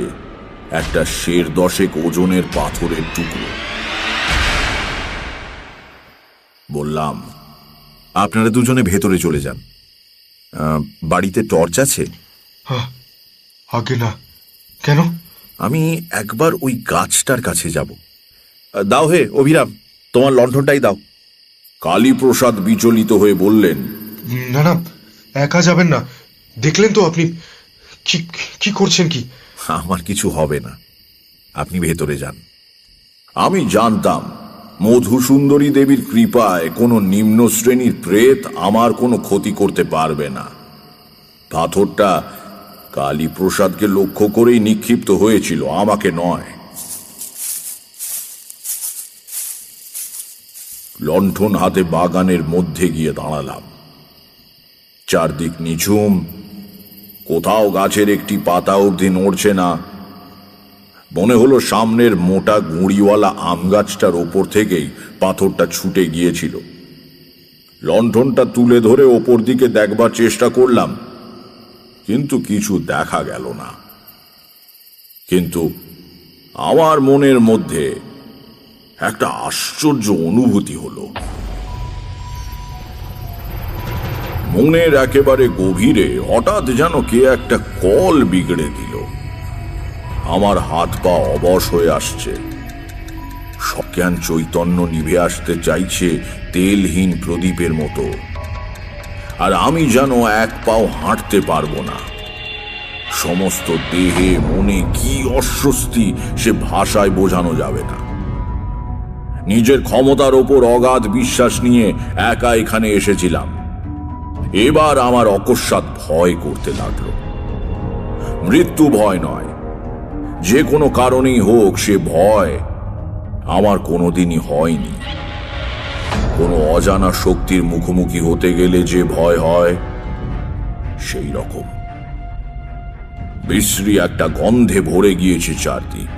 একটা 10 ওজনের পাথরের টুকরো। বললাম, আপনারা দুজনে ভেতরে চলে যান। বাড়িতে টর্চ আছে? আগে না। কেন? আমি একবার ওই গাছটার কাছে যাব। দাও হে অভিরাম, তোমার লণ্ঠনটাই দাও। কালীপ্রসাদ বিচলিত হয়ে বললেন, না না, একা যাবেন না। দেখলেন তো আপনি কি করছেন? কি? আমার কিছু হবে না, আপনি ভেতরে যান। আমি জানতাম মধুসুন্দরী দেবীর কৃপায় কোনো নিম্ন শ্রেণীর প্রেত আমার কোনো ক্ষতি করতে পারবে না। পাথরটা কালীপ্রসাদকে লক্ষ্য করেই নিক্ষিপ্ত হয়েছিল, আমাকে নয়। লণ্ঠন হাতে বাগানের মধ্যে গিয়ে দাঁড়ালাম। চারদিক নিঝুম, কোথাও গাছের একটি পাতা অবধি নড়ছে না। মনে হলো সামনের মোটা গুঁড়িওয়ালা আম গাছটার ওপর থেকেই পাথরটা ছুটে গিয়েছিল। লণ্ঠনটা তুলে ধরে ওপর দিকে দেখবার চেষ্টা করলাম, কিন্তু কিছু দেখা গেল না। কিন্তু আমার মনের মধ্যে একটা আশ্চর্য অনুভূতি হলো। মনের একেবারে গভীরে হঠাৎ যেন কে একটা কল বিগড়ে দিল। আমার হাত পা অবশ হয়ে আসছে। সজ্ঞান চৈতন্য নিভে আসতে চাইছে তেলহীন প্রদীপের মতো। আর আমি যেন এক পাও হাঁটতে পারবো না। সমস্ত দেহে মনে কি অস্বস্তি সে ভাষায় বোঝানো যাবে না। নিজের ক্ষমতার ওপর অগাধ বিশ্বাস নিয়ে একা এখানে এসেছিলাম। এবার আমার অকস্মাৎ ভয় করতে লাগলো। মৃত্যু ভয় নয়, যে কোনো কারণেই হোক সে ভয় আমার কোনোদিনই হয়নি। কোনো অজানা শক্তির মুখোমুখি হতে গেলে যে ভয় হয়, সেই রকম। বিশ্রী একটা গন্ধে ভরে গিয়েছে চারদিক।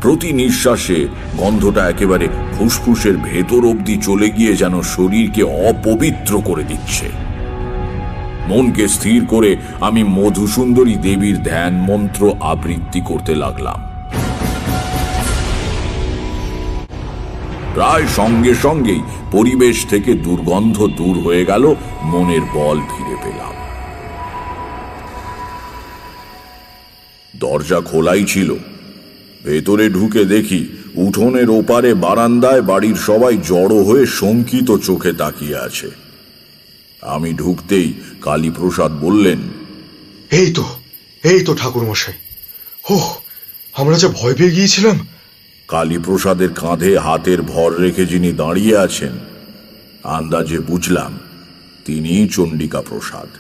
প্রতি নিঃশ্বাসে গন্ধটা একেবারে ফুসফুসের ভেতর অবধি চলে গিয়ে যেন শরীরকে অপবিত্র করে দিচ্ছে। মনকে স্থির করে আমি মধুসুন্দরী দেবীর ধ্যান মন্ত্র আবৃত্তি করতে লাগলাম। প্রায় সঙ্গে সঙ্গেই পরিবেশ থেকে দুর্গন্ধ দূর হয়ে গেল, মনের বল ফিরে পেলাম। দরজা খোলাই ছিল। ভেতরে ঢুকে দেখি উঠোনের ওপারে বারান্দায় বাড়ির সবাই জড়ো হয়ে শঙ্কিত চোখে তাকিয়ে আছে। আমি ঢুকতেই কালীপ্রসাদ বললেন, এই তো ঠাকুর মশাই। আমরা যা ভয় পেয়ে গিয়েছিলাম। কালীপ্রসাদের কাঁধে হাতের ভর রেখে যিনি দাঁড়িয়ে আছেন আন্দাজে বুঝলাম তিনিই চণ্ডিকা প্রসাদ।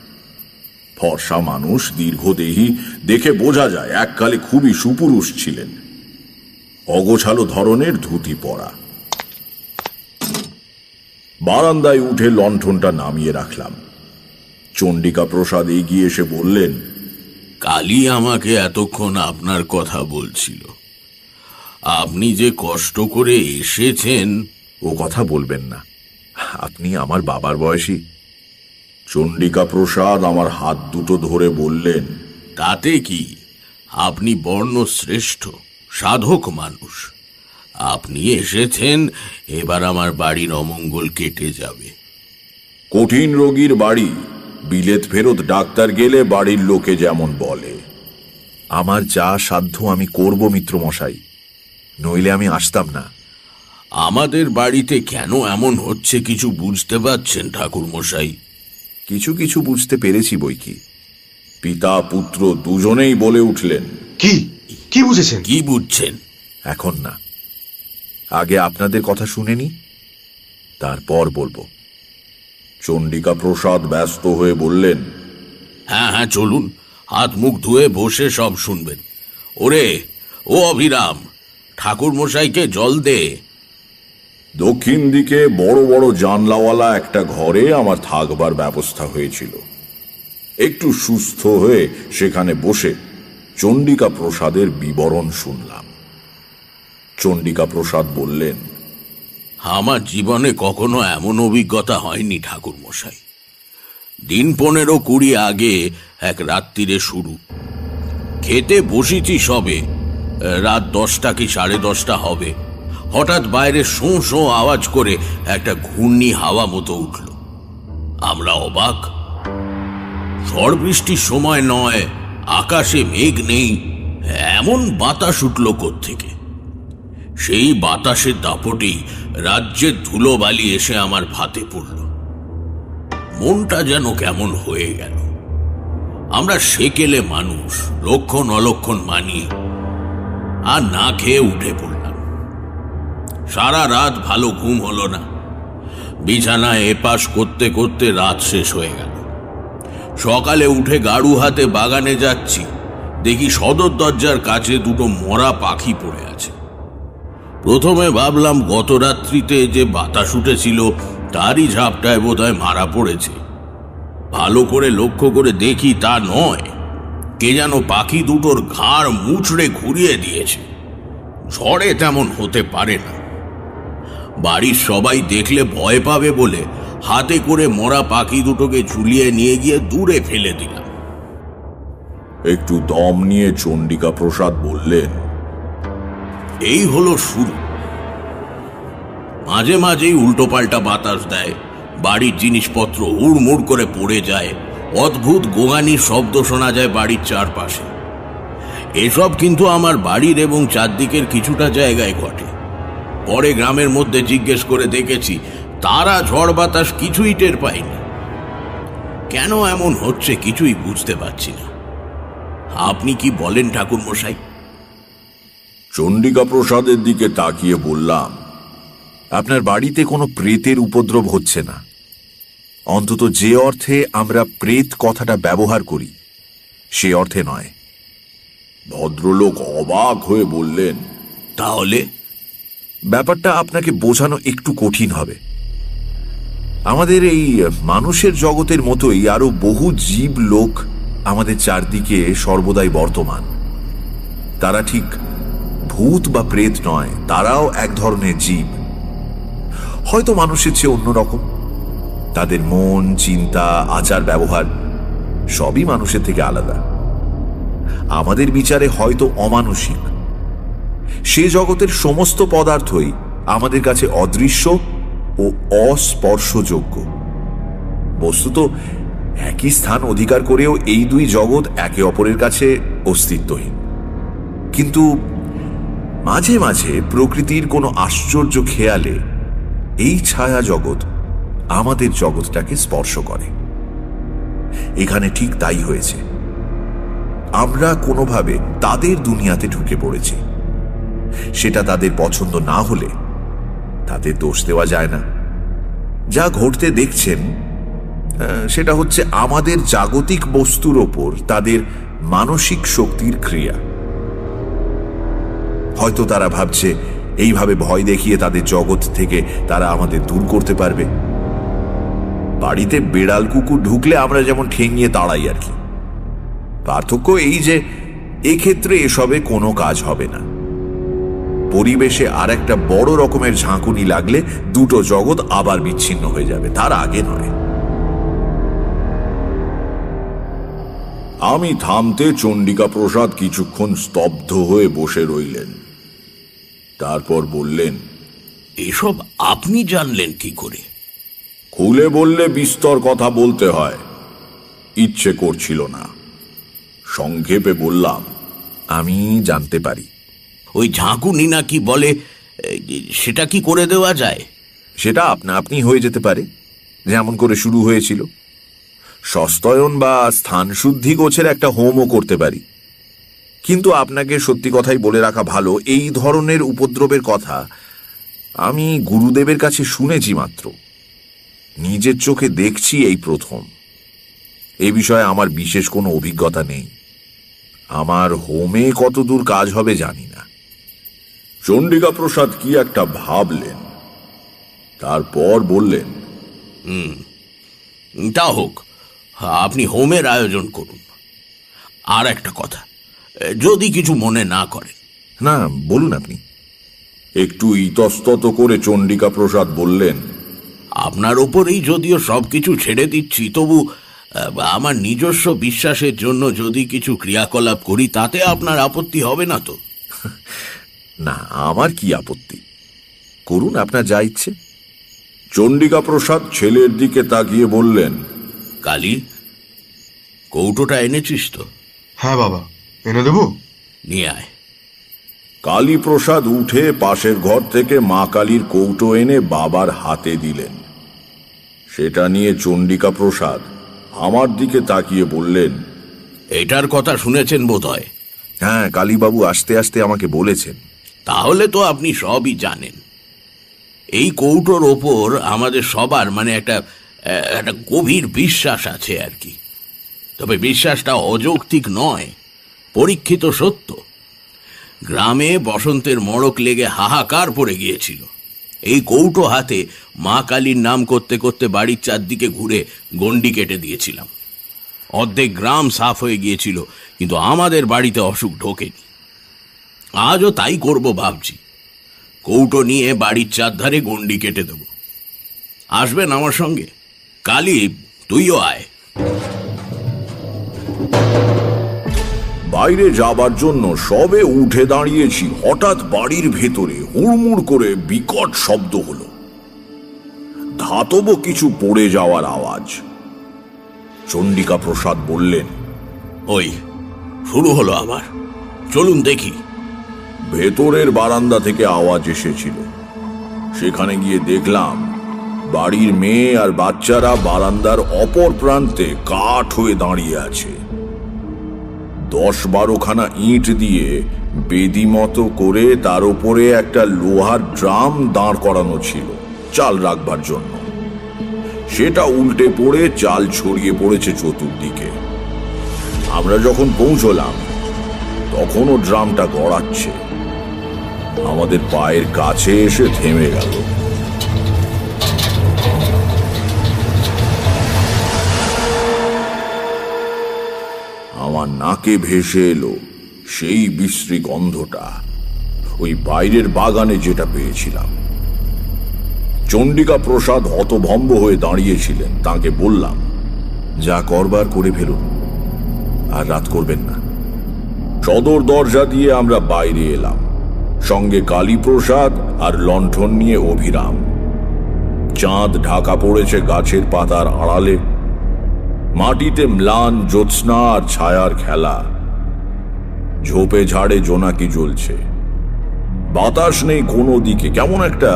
ফর্সা মানুষ, দীর্ঘদেহী, দেখে বোঝা যায় এককালে খুবই সুপুরুষ ছিলেন। অগোছালো ধরনের ধুতি পরা। বারান্দায় উঠে লণ্ঠনটা নামিয়ে রাখলাম। চণ্ডিকা প্রসাদ এগিয়ে এসে বললেন, কালী আমাকে এতক্ষণ আপনার কথা বলছিল। আপনি যে কষ্ট করে এসেছেন। ও কথা বলবেন না, আপনি আমার বাবার বয়সী। চণ্ডিকা প্রসাদ আমার হাত দুটো ধরে বললেন, তাতে কি, আপনি বর্ণশ্রেষ্ঠ সাধক মানুষ। আপনি এসেছেন, এবার আমার বাড়ির অমঙ্গল কেটে যাবে। কঠিন রোগীর বাড়ি বিলেত ফেরত ডাক্তার গেলে বাড়ির লোকে যেমন বলে। আমার যা সাধ্য আমি করব মিত্রমশাই, নইলে আমি আসতাম না। আমাদের বাড়িতে কেন এমন হচ্ছে কিছু বুঝতে পারছেন ঠাকুর মশাই? কিছু কিছু বুঝতে পেরেছি বই কি। পিতা পুত্র দুজনেই বলে উঠলেন। কি কি বুঝেছেন? কি বুঝছেন? এখন না, আগে আপনাদের কথা শুনেনি, তারপর বলবো। চণ্ডিকা প্রসাদ ব্যস্ত হয়ে বললেন, হ্যাঁ হ্যাঁ চলুন, হাত মুখ ধুয়ে বসে সব শুনবেন। ওরে ও অভিরাম, ঠাকুর মশাইকে জল দে। দক্ষিণ দিকে বড় বড় জানলাওয়ালা একটা ঘরে আমার থাকবার ব্যবস্থা হয়েছিল। একটু সুস্থ হয়ে সেখানে বসে চণ্ডিকা প্রসাদের বিবরণ শুনলাম। চণ্ডিকা প্রসাদ বললেন, আমার জীবনে কখনো এমন অভিজ্ঞতা হয়নি ঠাকুর মশাই। দিন 15-20 আগে এক রাত্রিরে শুরু। খেতে বসেছি সবে, রাত 10টা কি 10:30 হবে। হঠাৎ বাইরে শোঁ শোঁ আওয়াজ করে একটা ঘূর্ণি হাওয়া মতো উঠল। আমরা অবাক। ঝড় বৃষ্টির সময় নয়, আকাশে মেঘ নেই, এমন বাতাস উঠল কোত্থেকে। সেই বাতাসের দাপটেই রাজ্যের ধুলোবালি এসে আমার ভাতে পড়ল। মনটা যেন কেমন হয়ে গেল। আমরা সেকেলে মানুষ, লক্ষণ অলক্ষণ মানি, আর না খেয়ে উঠে পড়লাম। সারা রাত ভালো ঘুম হলো না। বিছানায় এপাশ করতে করতে রাত শেষ হয়ে গেল। সকালে উঠে গাড়ু হাতে বাগানে যাচ্ছি, দেখি সদর দরজার কাছে দুটো মরা পাখি পড়ে আছে। প্রথমে ভাবলাম গত রাত্রিতে যে বাতাস উঠেছিল তারই ঝাপটায় বোধহয় মারা পড়েছে। ভালো করে লক্ষ্য করে দেখি তা নয়, কে যেন পাখি দুটোর ঘাড় মুচড়ে ঘুরিয়ে দিয়েছে। ঝড়ে তেমন হতে পারে না। বাড়ির সবাই দেখলে ভয় পাবে বলে হাতে করে মরা পাখি দুটোকে ঝুলিয়ে নিয়ে গিয়ে দূরে ফেলে দিলাম। একটু দম নিয়ে চণ্ডিকা প্রসাদ বললেন, এই হলো শুরু। মাঝে মাঝেই উল্টোপাল্টা বাতাস দেয়, বাড়ির জিনিসপত্র হুড়মুড় করে পড়ে যায়, অদ্ভুত গোঙানির শব্দ শোনা যায় বাড়ির চারপাশে। এসব কিন্তু আমার বাড়ির এবং চারদিকের কিছুটা জায়গায় ঘটে। পরে গ্রামের মধ্যে জিজ্ঞেস করে দেখেছি, তারা ঝড় বাতাস কিছুই টের পায়নি। কেন এমন হচ্ছে কিছুই বুঝতে পারছি না। আপনি কি বলেন ঠাকুর মশাই? চণ্ডিকা প্রসাদের দিকে তাকিয়ে বললাম, আপনার বাড়িতে কোনো প্রেতের উপদ্রব হচ্ছে না, অন্তত যে অর্থে আমরা প্রেত কথাটা ব্যবহার করি সে অর্থে নয়। ভদ্রলোক অবাক হয়ে বললেন, তাহলে? ব্যাপারটা আপনাকে বোঝানো একটু কঠিন হবে। আমাদের এই মানুষের জগতের মতোই আরো বহু জীব লোক আমাদের চারদিকে সর্বদাই বর্তমান। তারা ঠিক ভূত বা প্রেত নয়, তারাও এক ধরনের জীব, হয়তো মানুষের চেয়ে অন্যরকম। তাদের মন, চিন্তা, আচার ব্যবহার সবই মানুষের থেকে আলাদা। আমাদের বিচারে হয়তো অমানুষিক। সে জগতের সমস্ত পদার্থই আমাদের কাছে অদৃশ্য ও অস্পর্শযোগ্য। বস্তুত একই স্থান অধিকার করেও এই দুই জগৎ একে অপরের কাছে অস্তিত্বহীন। কিন্তু মাঝে মাঝে প্রকৃতির কোনো আশ্চর্য খেয়ালে এই ছায়া জগৎ আমাদের জগৎটাকে স্পর্শ করে। এখানে ঠিক তাই হয়েছে। আমরা কোনোভাবে তাদের দুনিয়াতে ঢুকে পড়েছি। সেটা তাদের পছন্দ না হলে তাদের দোষ দেওয়া যায় না। যা ঘটতে দেখছেন সেটা হচ্ছে আমাদের জাগতিক বস্তুর ওপর তাদের মানসিক শক্তির ক্রিয়া। হয়তো তারা ভাবছে এইভাবে ভয় দেখিয়ে তাদের জগৎ থেকে তারা আমাদের দূর করতে পারবে। বাড়িতে বেড়াল কুকুর ঢুকলে আমরা যেমন ঠেঙিয়ে তাড়াই আর কি। পার্থক্য এই যে এক্ষেত্রে এসবে কোনো কাজ হবে না। পরিবেশে আর একটা বড় রকমের ঝাঁকুনি লাগলে দুটো জগৎ আবার বিচ্ছিন্ন হয়ে যাবে, তার আগে নয়। আমি থামতে চণ্ডিকা প্রসাদ কিছুক্ষণ স্তব্ধ হয়ে বসে রইলেন। তারপর বললেন, এসব আপনি জানলেন কি করে? খুলে বললে বিস্তর কথা বলতে হয়, ইচ্ছে করছিল না। সংক্ষেপে বললাম, আমি জানতে পারি। ওই ঝাঁকুনি না কি বলে, সেটা কি করে দেওয়া যায়? সেটা আপনা আপনি হয়ে যেতে পারে, যেমন করে শুরু হয়েছিল। সস্তয়ন বা স্থান শুদ্ধি গোছের একটা হোমও করতে পারি। কিন্তু আপনাকে সত্যি কথাই বলে রাখা ভালো, এই ধরনের উপদ্রবের কথা আমি গুরুদেবের কাছে শুনেছি মাত্র, নিজের চোখে দেখছি এই প্রথম। এই বিষয়ে আমার বিশেষ কোনো অভিজ্ঞতা নেই। আমার হোমে কতদূর কাজ হবে জানি না। চণ্ডিকা প্রসাদ কি একটা ভাবলেন, তারপর বললেন, তা হোক, আপনি হোমের আয়োজন করুন। আর একটা কথা, যদি কিছু মনে না করেন। না, বলুন আপনি। একটু ইতস্তত করে চণ্ডিকা প্রসাদ বললেন, আপনার ওপরেই যদিও সবকিছু ছেড়ে দিচ্ছি, তবু আমার নিজস্ব বিশ্বাসের জন্য যদি কিছু ক্রিয়াকলাপ করি, তাতে আপনার আপত্তি হবে না তো? না, আমার কি আপত্তি, করুন আপনার যা ইচ্ছে। চণ্ডিকা প্রসাদ ছেলের দিকে তাকিয়ে বললেন, কালী, কৌটোটা এনেছিস তো? হ্যাঁ বাবা, এনে দেবো। নিয়ে আয়। কালী প্রসাদ উঠে পাশের ঘর থেকে মা কালীর কৌটো এনে বাবার হাতে দিলেন। সেটা নিয়ে চণ্ডিকা প্রসাদ আমার দিকে তাকিয়ে বললেন, এটার কথা শুনেছেন বোধহয়? হ্যাঁ, কালীবাবু আসতে আসতে আমাকে বলেছেন। তাহলে তো আপনি সবই জানেন। এই কৌটোর ওপর আমাদের সবার একটা গভীর বিশ্বাস আছে আর কি। তবে বিশ্বাসটা অযৌক্তিক নয়, পরীক্ষিত সত্য। গ্রামে বসন্তের মড়ক লেগে হাহাকার পড়ে গিয়েছিল। এই কৌটো হাতে মা কালীর নাম করতে করতে বাড়ির চারদিকে ঘুরে গণ্ডি কেটে দিয়েছিলাম। অর্ধেক গ্রাম সাফ হয়ে গিয়েছিল, কিন্তু আমাদের বাড়িতে অসুখ ঢোকেনি। আজও তাই করব ভাবছি। কৌটো নিয়ে বাড়ির চারধারে গণ্ডি কেটে দেব। আসবেন আমার সঙ্গে? কালী, তুইও আয়। বাইরে যাবার জন্য সবে উঠে দাঁড়িয়েছি, হঠাৎ বাড়ির ভেতরে হুড়মুড় করে বিকট শব্দ হলো। ধাতব কিছু পড়ে যাওয়ার আওয়াজ। চণ্ডিকা প্রসাদ বললেন, ওই শুরু হলো আবার, চলুন দেখি। ভেতরের বারান্দা থেকে আওয়াজ এসেছিল। সেখানে গিয়ে দেখলাম বাড়ির মেয়ে আর বাচ্চারা বারান্দার অপর প্রান্তে কাঠ হয়ে দাঁড়িয়ে আছে। 10-12খানা ইট দিয়ে বেদি মতো করে তার উপরে একটা লোহার ড্রাম দাঁড় করানো ছিল চাল রাখবার জন্য। সেটা উল্টে পড়ে চাল ছড়িয়ে পড়েছে চতুর্দিকে। আমরা যখন পৌঁছলাম তখনও ড্রামটা গড়াচ্ছে। আমাদের পায়ের কাছে এসে থেমে গেল। আমার নাকে ভেসে এলো সেই বিশ্রী গন্ধটা, ওই বাইরের বাগানে যেটা পেয়েছিলাম। চণ্ডিকা প্রসাদ হতভম্ব হয়ে দাঁড়িয়েছিলেন। তাকে বললাম, যা করবার করে ফেলুন, আর রাত করবেন না। সদর দরজা দিয়ে আমরা বাইরে এলাম, সঙ্গে কালীপ্রসাদ আর লণ্ঠন নিয়ে অভিরাম। চাঁদ ঢাকা পড়েছে গাছের পাতার আড়ালে। মাটিতে ম্লান জ্যোৎস্না আর ছায়ার খেলা। ঝোপে ঝাড়ে জোনাকি জ্বলছে। বাতাস নেই কোনো দিকে, কেমন একটা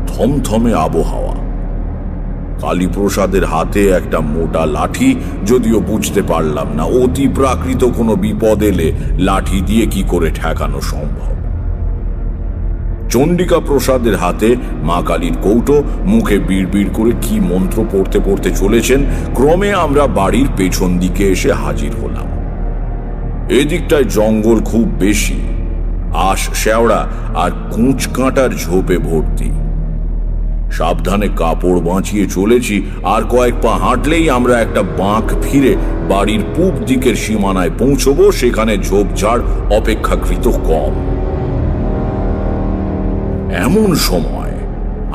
থমথমে আবহাওয়া। কালীপ্রসাদের হাতে একটা মোটা লাঠি, যদিও বুঝতে পারলাম না অতি প্রাকৃত কোনো বিপদ এলে লাঠি দিয়ে কি করে ঠেকানো সম্ভব। চণ্ডিকা প্রসাদের হাতে মা কালীর কৌটো, মুখে বিড়বিড় করে কি মন্ত্র পড়তে পড়তে চলেছেন। ক্রমে আমরা বাড়ির পেছন দিকে এসে হাজির হলাম। এদিকটায় জঙ্গল খুব বেশি, আশ শেওড়া আর কুঁচ কাঁটার ঝোপে ভর্তি। সাবধানে কাপড় বাঁচিয়ে চলেছি, আর কয়েক পা হাঁটলেই আমরা একটা বাঁক ফিরে বাড়ির পূব দিকের সীমানায় পৌঁছবো। সেখানে ঝোপঝাড় অপেক্ষাকৃত কম। এমন সময়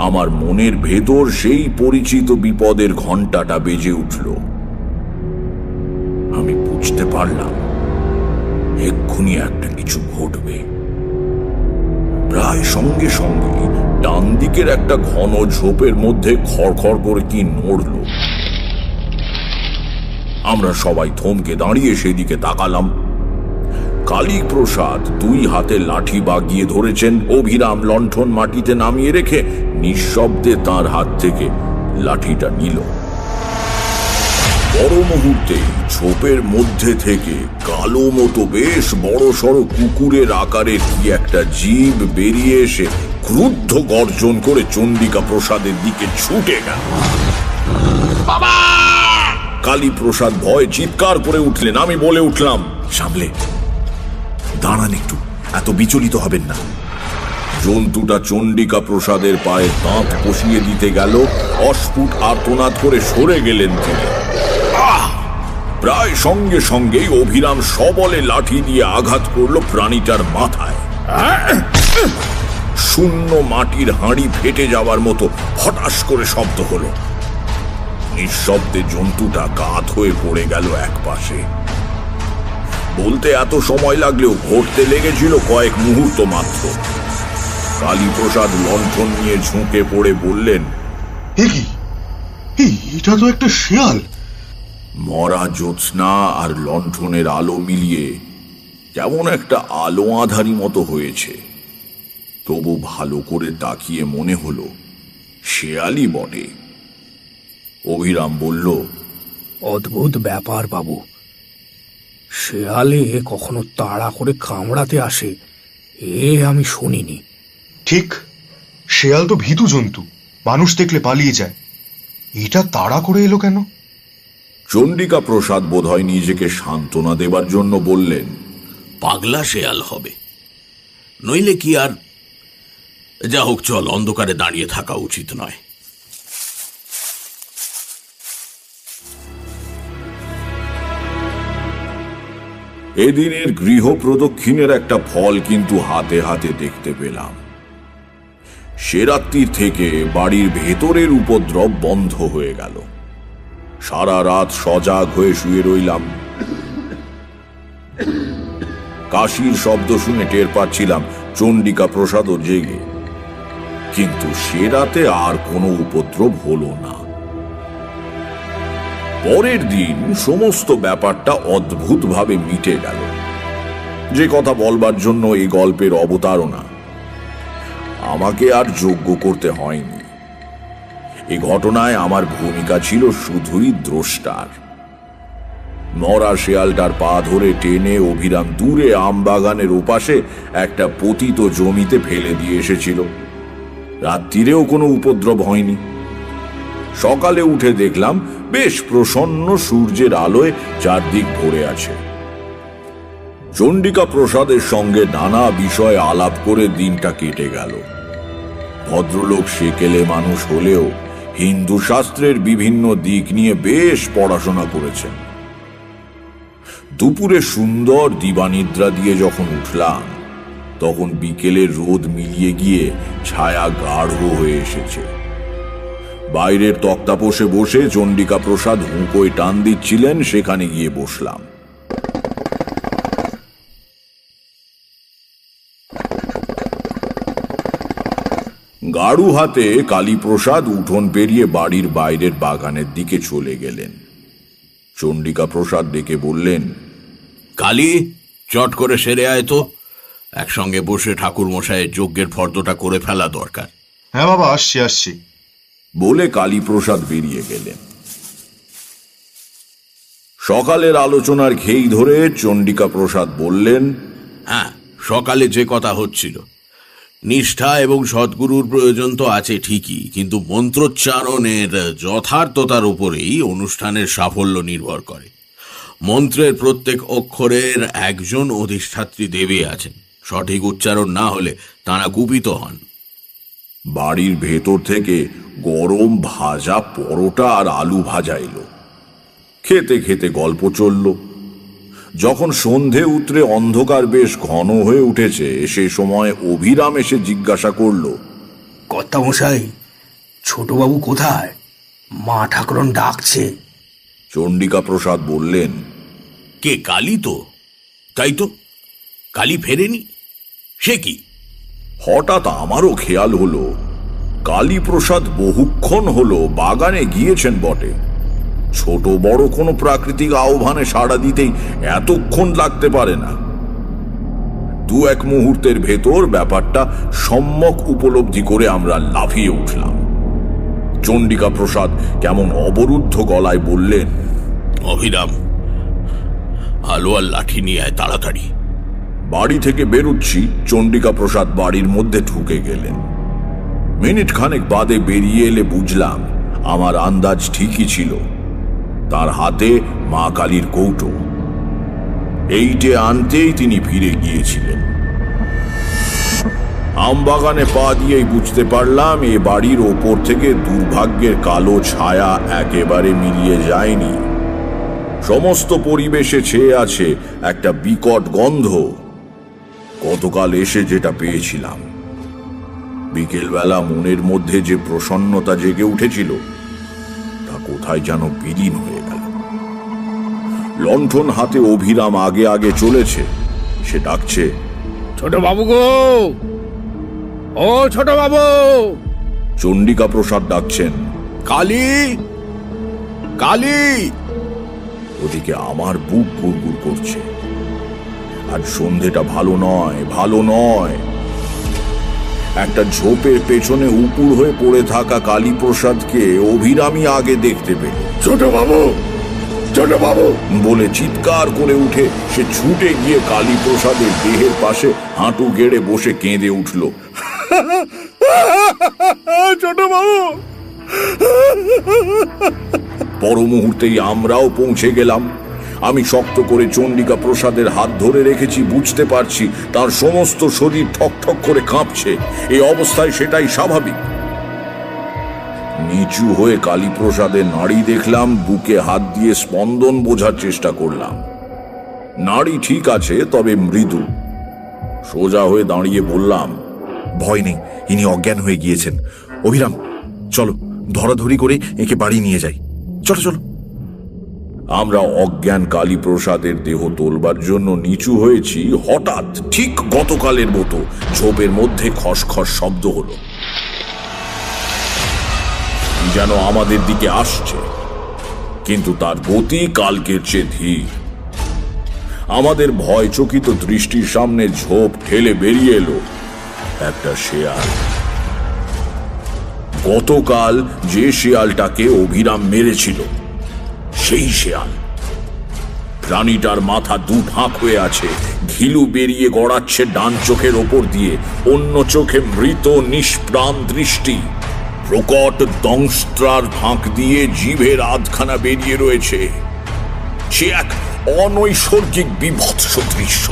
আমার মনের ভেতর সেই পরিচিত বিপদের ঘণ্টাটা বেজে উঠল। আমি বুঝতে পারলাম এক্ষুনি একটা কিছু ঘটবে। প্রায় সঙ্গে সঙ্গে ডান দিকের একটা ঘন ঝোপের মধ্যে খড়খড় করে কি নড়ল। আমরা সবাই থমকে দাঁড়িয়ে সেদিকে তাকালাম। কালীপ্রসাদ দুই হাতে লাঠি বাগিয়ে ধরেছেন। অভিরাম লণ্ঠন মাটিতে নামিয়ে রেখে নিঃশব্দে তার হাত থেকে লাঠিটা নিল। পর মুহূর্তে ঝোপের মধ্যে থেকে কালো মতো বেশ বড় সড়ো কুকুরের আকারের কি একটা জীব বেরিয়ে এসে ক্রুদ্ধ গর্জন করে চণ্ডিকা প্রসাদের দিকে ছুটে গেল। কালীপ্রসাদ ভয় চিৎকার করে উঠলেন। আমি বলে উঠলাম, সামলে দাঁড়ান, একটু এত বিচলিত হবেন না। জন্তুটা চণ্ডিকা প্রসাদের পায়ে দাঁত কষিয়ে দিতে গেল। অস্ফুট আর্তনাদ করে সরে গেলেন তিনি। প্রায় সঙ্গে সঙ্গেই অভিরাম সবলে লাঠি দিয়ে আঘাত করল প্রাণীটার মাথায়। শূন্য মাটির হাঁড়ি ফেটে যাওয়ার মতো ফটাস করে শব্দ হলো। নিঃশব্দে জন্তুটা কাত হয়ে পড়ে গেল এক পাশে। বলতে এত সময় লাগলেও ঘটতে লেগেছিল কয়েক মুহূর্ত মাত্র। কালীপ্রসাদ লণ্ঠন নিয়ে ঝুঁকে পড়ে বললেন, এটা তো একটা শেয়াল। মরা জ্যোৎস্না আর লণ্ঠনের আলো মিলিয়ে কেমন একটা আলো আঁধারি মতো হয়েছে। তবু ভালো করে তাকিয়ে মনে হলো শেয়ালই বটে। অভিরাম বলল, অদ্ভুত ব্যাপার বাবু, শেয়ালে কখনো তাড়া করে কামড়াতে আসে এ আমি শুনিনি। ঠিক, শেয়াল তো ভীতু জন্তু, মানুষ দেখলে পালিয়ে যায়। এটা তাড়া করে এলো কেন? চণ্ডিকা প্রসাদ বোধহয় নিজেকে সান্ত্বনা দেবার জন্য বললেন, পাগলা শেয়াল হবে, নইলে কি আর। যা হোক, চল, অন্ধকারে দাঁড়িয়ে থাকা উচিত নয়। এদিনের গৃহ প্রদক্ষিণের একটা ফল কিন্তু হাতে হাতে দেখতে পেলাম। সে রাত্রির থেকে বাড়ির ভেতরের উপদ্রব বন্ধ হয়ে গেল। সারা রাত সজাগ হয়ে শুয়ে রইলাম। কাশির শব্দ শুনে টের পাচ্ছিলাম চণ্ডিকা প্রসাদও জেগে, কিন্তু সে রাতে আর কোনো উপদ্রব হলো না। পরের দিন সমস্ত ব্যাপারটা অদ্ভুতভাবে মিটে গেল। যে কথা বলবার জন্য এই গল্পের অবতারণা, আমাকে আর যোগ্য করতে হয়নি। এই ঘটনায় আমার ভূমিকা ছিল শুধুই দ্রষ্টার। মরা শেয়ালটার পা ধরে টেনে অভিরাম দূরে আমবাগানের ওপাশে একটা পতিত জমিতে ফেলে দিয়ে এসেছিল। রাত্রিরেও কোনো উপদ্রব হয়নি। সকালে উঠে দেখলাম বেশ প্রসন্ন সূর্যের আলোয় চারদিক ভরে আছে। চণ্ডিকা প্রসাদের সঙ্গে নানা বিষয়ে আলাপ করে দিনটা কেটে গেল। ভদ্রলোক সেকেলে মানুষ হলেও হিন্দু শাস্ত্রের বিভিন্ন দিক নিয়ে বেশ পড়াশোনা করেছেন। দুপুরে সুন্দর দিবানিদ্রা দিয়ে যখন উঠলাম, তখন বিকেলের রোদ মিলিয়ে গিয়ে ছায়া গাঢ় হয়ে এসেছে। বাইরের তক্তাপোষে বসে চণ্ডিকা প্রসাদ হুঁকোয় টান দিচ্ছিলেন, সেখানে গিয়ে বসলাম। গাড়ু হাতে কালীপ্রসাদ উঠোন পেরিয়ে বাড়ির বাইরের বাগানের দিকে চলে গেলেন। চণ্ডিকা প্রসাদ ডেকে বললেন, কালী, চট করে সেরে আয় তো, একসঙ্গে বসে ঠাকুর মশাইয়ের যজ্ঞের ফর্দটা করে ফেলা দরকার। হ্যাঁ বাবা, আসছি। বলে কালীপ্রসাদ বেরিয়ে গেলেন। সকালের আলোচনার ঘেই ধরে চণ্ডিকা প্রসাদ বললেন, হ্যাঁ, সকালে যে কথা হচ্ছিল, নিষ্ঠা এবং সদ্গুরুর প্রয়োজন তো আছে ঠিকই, কিন্তু মন্ত্রোচ্চারণের যথার্থতার উপরেই অনুষ্ঠানের সাফল্য নির্ভর করে। মন্ত্রের প্রত্যেক অক্ষরের একজন অধিষ্ঠাত্রী দেবী আছেন, সঠিক উচ্চারণ না হলে তাঁরা কুপিত হন। বাড়ির ভেতর থেকে গরম ভাজা পরোটা আর আলু ভাজা এলো। খেতে খেতে গল্প চলল। যখন সন্ধে উতরে অন্ধকার বেশ ঘন হয়ে উঠেছে, সেই সময় অভিরাম এসে জিজ্ঞাসা করল, কর্তামশাই, ছোটবাবু কোথায়? মা ঠাকুরন ডাকছে। চণ্ডিকা প্রসাদ বললেন, কে? কালী তো? তাই তো, কালী ফেরেনি? সে কি? হঠাৎ আমারও খেয়াল হলো কালীপ্রসাদ বহুক্ষণ হলো বাগানে গিয়েছেন বটে। ছোট বড় কোনো প্রাকৃতিক আহ্বানে সাড়া দিতেই এতক্ষণ লাগতে পারে না। দু এক মুহূর্তের ভেতর ব্যাপারটা সম্যক উপলব্ধি করে আমরা লাফিয়ে উঠলাম। চণ্ডিকা প্রসাদ কেমন অবরুদ্ধ গলায় বললেন, অভিরাম, আলো আর লাঠি নিয়ে আয় তাড়াতাড়ি। বাড়ি থেকে বেরুচ্ছি, চণ্ডিকা প্রসাদ বাড়ির মধ্যে ঢুকে গেলেন। মিনিট খানেক বাদে বেরিয়ে এলে বুঝলাম আমার আন্দাজ ঠিকই ছিল। তার হাতে মা কালীর কৌটো। এইটে আনতেই তিনি ফিরে গিয়েছিলেন। আমবাগানে পা দিয়েই বুঝতে পারলাম এ বাড়ির ওপর থেকে দুর্ভাগ্যের কালো ছায়া একেবারে মিলিয়ে যায়নি। সমস্ত পরিবেশে ছেয়ে আছে একটা বিকট গন্ধ। গতকাল এসে যেটা পেয়েছিলাম, বিকেলবেলা মনের মধ্যে যে প্রসন্নতা জেগে উঠেছিল, তা কোথায় যেন বিলীন হয়ে গেল। লণ্ঠন হাতে অভিরাম আগে আগে চলেছে। সে ডাকছে, ছোট বাবু গো, ও ছোট বাবু। চণ্ডিকা প্রসাদ ডাকছেন, কালী, কালী। ওদিকে আমার বুক গুড়গুড় করছে। আজ সন্ধেটা ভালো নয়, ভালো নয়। একটা ঝোপের পেছনে উপুড় হয়ে পড়ে থাকা কালীপ্রসাদকে অভিরামী আগে দেখতে পেল। ছোট বাবু, ছোট বাবু বলে চিৎকার করে উঠে সে ছুটে গিয়ে কালীপ্রসাদের দেহের পাশে হাঁটু গেড়ে বসে কেঁদে উঠল। ছোট বাবু। পর মুহূর্তেই আমরাও পৌঁছে গেলাম। আমি শক্ত করে চণ্ডিকা প্রসাদের হাত ধরে রেখেছি। বুঝতে পারছি তার সমস্ত শরীর ঠকঠক করে কাঁপছে। এই অবস্থায় সেটাই স্বাভাবিক। নিচু হয়ে কালীপ্রসাদের নাড়ি দেখলাম, বুকে হাত দিয়ে স্পন্দন বোঝার চেষ্টা করলাম। নাড়ি ঠিক আছে, তবে মৃদু। সোজা হয়ে দাঁড়িয়ে বললাম, ভয় নেই, ইনি অজ্ঞান হয়ে গিয়েছেন। অভিরাম, চলো ধরাধরি করে একে বাড়ি নিয়ে যাই। চলো চলো। আমরা অজ্ঞান কালীপ্রসাদের দেহ তোলবার জন্য নিচু হয়েছি। হঠাৎ ঠিক গতকালের মতো ঝোপের মধ্যে খসখস শব্দ হলো। যেন আমাদের দিকে আসছে, কিন্তু তার গতি কালকের চেয়ে ধীর। আমাদের ভয়চকিত দৃষ্টির সামনে ঝোপ ঠেলে বেরিয়ে এলো একটা শেয়াল। গতকাল যে শেয়ালটাকে অভিরাম মেরেছিল, সেই শেয়াল। প্রাণীটার মাথা দু ফাঁক হয়ে আছে, ঘিলু বেরিয়ে গড়াচ্ছে ডান চোখের ওপর দিয়ে, অন্য চোখে মৃত নিষ্প্রাণ দৃষ্টি। প্রকট দংস্ত্রার ফাঁক দিয়ে জিভের আধখানা বেরিয়ে রয়েছে। সে এক অনৈসর্গিক বিভৎস দৃশ্য।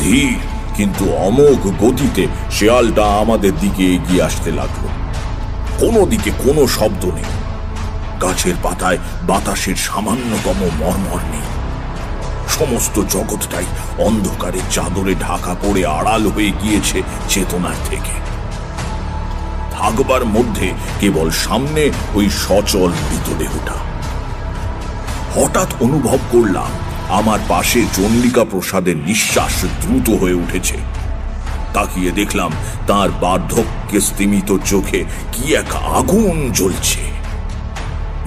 ধীর কিন্তু অমোঘ গতিতে শেয়ালটা আমাদের দিকে এগিয়ে আসতে লাগলো। কোনো দিকে কোনো শব্দ নেই। গাছের পাতায় বাতাসের সামান্যতম মর্মর নেই। সমস্ত জগৎটাই অন্ধকারের চাদরে ঢাকা পড়ে আড়াল হয়ে গিয়েছে চেতনার থেকে। থাকবার মধ্যে কেবল সামনে ওই সচল মৃতদেহটা। হঠাৎ অনুভব করলাম আমার পাশে চণ্ডিকা প্রসাদের নিঃশ্বাস দ্রুত হয়ে উঠেছে। তাকিয়ে দেখলাম তার বার্ধক্যে স্তিমিত চোখে কি এক আগুন জ্বলছে।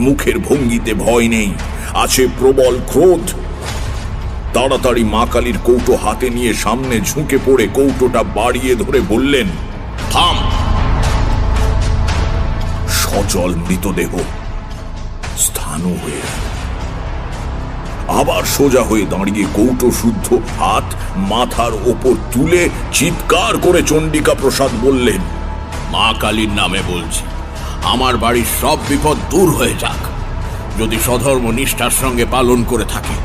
মুখের ভঙ্গিতে ভয় নেই, আছে প্রবল ক্রোধ। তাড়াতাড়ি মা কালীর কৌটো হাতে নিয়ে সামনে ঝুঁকে পড়ে কৌটোটা বাড়িয়ে ধরে বললেন, থাম। সচল মৃতদেহ স্থানু হয়ে আবার সোজা হয়ে দাঁড়িয়ে কৌটো শুদ্ধ হাত মাথার ওপর তুলে চিৎকার করে চণ্ডিকা প্রসাদ বললেন, মা কালীর নামে বলছি, আমার বাড়ির সব বিপদ দূর হয়ে যাক। যদি সধর্ম নিষ্ঠার সঙ্গে পালন করে থাকি,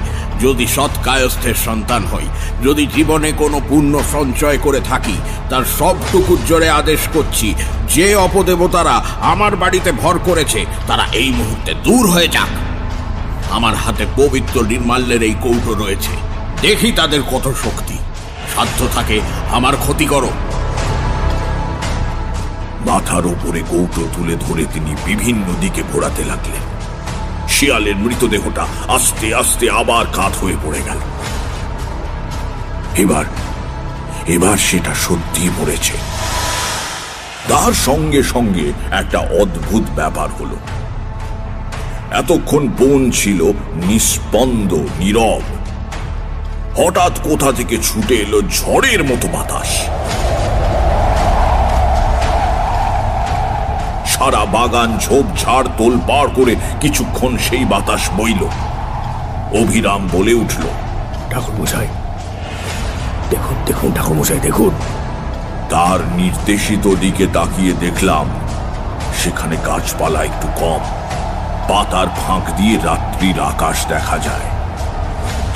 যদি সৎ কায়স্থের সন্তান হই, যদি জীবনে কোনো পুণ্য সঞ্চয় করে থাকি, তার সবটুকুর জোরে আদেশ করছি, যে অপদেবতারা আমার বাড়িতে ভর করেছে তারা এই মুহূর্তে দূর হয়ে যাক। আমার হাতে পবিত্র নির্মাল্যের এই কৌটো রয়েছে, দেখি তাদের কত শক্তি। সাধ্য থাকে আমার ক্ষতি করো। মাথার উপরে কৌটো তুলে ধরে তিনি বিভিন্ন দিকে ঘোরাতে লাগলেন। শিয়ালের মৃতদেহটা আস্তে আস্তে আবার কাত হয়ে পড়ে গেল। এবার সেটা সত্যি মরেছে। তার সঙ্গে সঙ্গে একটা অদ্ভুত ব্যাপার হলো। এতক্ষণ বন ছিল নিস্পন্দ, নীরব। হঠাৎ কোথা থেকে ছুটে এলো ঝড়ের মতো বাতাস। সারা বাগান ঝোপঝাড় তোলপাড় করে কিছুক্ষণ সেই বাতাস বইল। অভিরাম বলে উঠল, ঠাকুরমশাই দেখুন, দেখুন ঠাকুরমশাই দেখুন। তার নির্দেশিত দিকে তাকিয়ে দেখলাম সেখানে গাছপালা একটু কম, পাতার ফাঁক দিয়ে রাত্রির আকাশ দেখা যায়।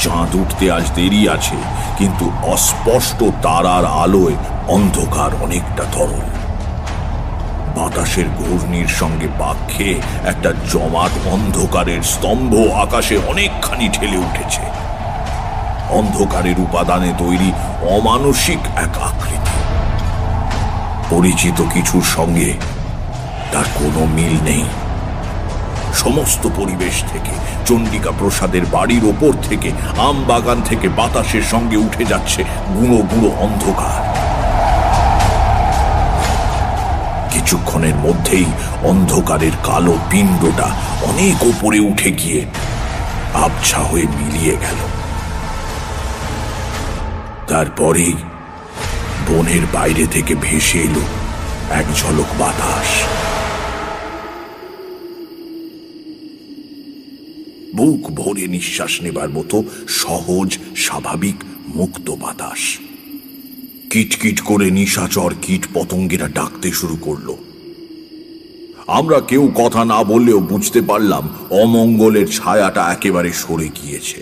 চাঁদ উঠতে আজ দেরি আছে, কিন্তু অস্পষ্ট তারার আলোয় অন্ধকার অনেকটা তরল। বাতাসের ঘূর্ণির সঙ্গে পাক খেয়ে একটা জমাট অন্ধকারের স্তম্ভ আকাশে অনেকখানি ঠেলে উঠেছে। অন্ধকারের উপাদানে তৈরি অমানসিক এক আকৃতি। পরিচিত কিছুর সঙ্গে তার কোনো মিল নেই। সমস্ত পরিবেশ থেকে, চণ্ডিকা প্রসাদের বাড়ির ওপর থেকে, আম বাগান থেকে বাতাসের সঙ্গে উঠে যাচ্ছে গুঁড়ো গুঁড়ো অন্ধকার। কিছুক্ষণের মধ্যেই অন্ধকারের কালো পিণ্ডটা অনেক ওপরে উঠে গিয়ে আবছা হয়ে মিলিয়ে গেল। তারপরেই বনের বাইরে থেকে ভেসে এলো এক ঝলক বাতাস। বুক ভরে নিঃশ্বাস নেবার মতো সহজ, স্বাভাবিক, মুক্ত বাতাস। কিটকিট করে নিশাচর কীট পতঙ্গেরা ডাকতে শুরু করলো। আমরা কেউ কথা না বললেও বুঝতে পারলাম অমঙ্গলের ছায়াটা একেবারে সরে গিয়েছে।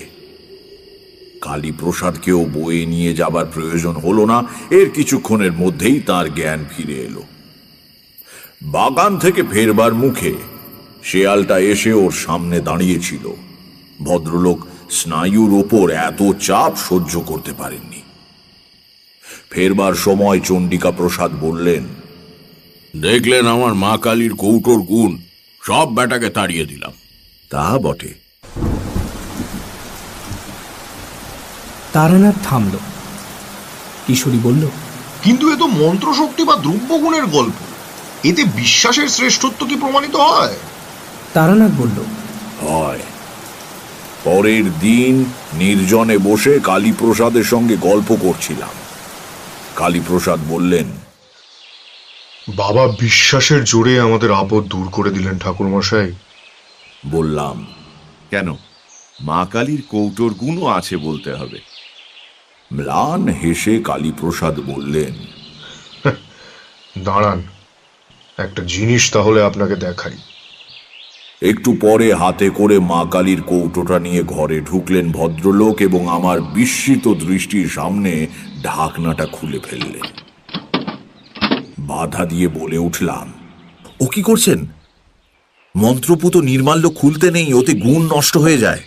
কালীপ্রসাদকেও বয়ে নিয়ে যাবার প্রয়োজন হলো না। এর কিছুক্ষণের মধ্যেই তার জ্ঞান ফিরে এলো। বাগান থেকে ফেরবার মুখে শেয়ালটা এসে ওর সামনে দাঁড়িয়েছিল। ভদ্রলোক স্নায়ুর ওপর এত চাপ সহ্য করতে পারেননি। ফেরবার সময় চণ্ডিকা প্রসাদ বললেন, দেখলেন আমার মা কালীর কৌটোর গুণ, সব বেটাকে তাড়িয়ে দিলাম। তা বটে। তারানাথ থামল। কিশোরী বলল, কিন্তু এ তো মন্ত্রশক্তি বা দ্রব্যগুণের গল্প, এতে বিশ্বাসের শ্রেষ্ঠত্ব কি প্রমাণিত হয়? তারানাথ বলল, হয়। পরের দিন নির্জনে বসে কালীপ্রসাদের সঙ্গে গল্প করছিলাম। কালীপ্রসাদ বললেন, বাবা বিশ্বাসের জোরে আমাদের আপদ দূর করে দিলেন ঠাকুরমশাই। বললাম, কেন, মা কালীর কৌটোর গুণও আছে বলতে হবে। ম্লান হেসে কালীপ্রসাদ বললেন, দাঁড়ান, একটা জিনিস তাহলে আপনাকে দেখাই। একটু পরে হাতে করে মা কালীর কৌটোটা নিয়ে ঘরে ঢুকলেন ভদ্রলোক এবং আমার বিস্মিত দৃষ্টির সামনে ঢাকনাটা খুলে ফেললেন। বাধা দিয়ে বলে উঠলাম, ও কি করছেন? মন্ত্রপুত নির্মাল্য খুলতে নেই, ওতে গুণ নষ্ট হয়ে যায়।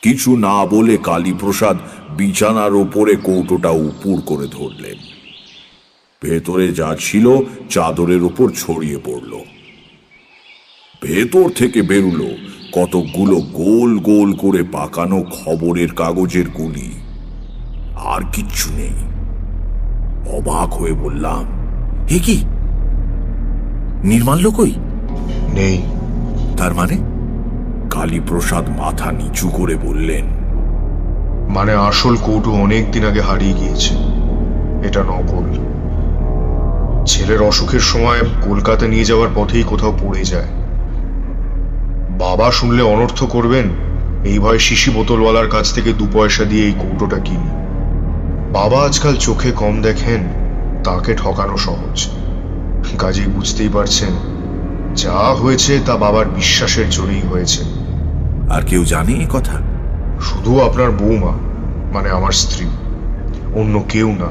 কিছু না বলে কালীপ্রসাদ বিছানার ওপরে কৌটোটা উপুড় করে ধরলেন। ভেতরে যা ছিল চাদরের উপর ছড়িয়ে পড়ল। ভেতর থেকে বেরুলো কতকগুলো গোল গোল করে পাকানো খবরের কাগজের গুলি। আর কিচ্ছু নেই। অবাক হয়ে বললাম, এ কি, নির্মাল্য কই? নেই। তার মানে? কালীপ্রসাদ মাথা নিচু করে বললেন, মানে আসল কৌটো অনেক দিন আগে হারিয়ে গিয়েছে, এটা নকল। ছেলের অসুখের সময় কলকাতা নিয়ে যাওয়ার পথেই কোথাও পড়ে যায়। বাবা শুনলে অনর্থ করবেন, এই ভয় শিশি বোতলওয়ালার কাছ থেকে 2 পয়সা দিয়ে এই কৌটোটা কিনি। বাবা আজকাল চোখে কম দেখেন, তাকে ঠকানো সহজ। কাজেই বুঝতেই পারছেন, যা হয়েছে তা বাবার বিশ্বাসের জোরেই হয়েছে। আর কেউ জানে এ কথা? শুধু আপনার বৌমা, মানে আমার স্ত্রী, অন্য কেউ না।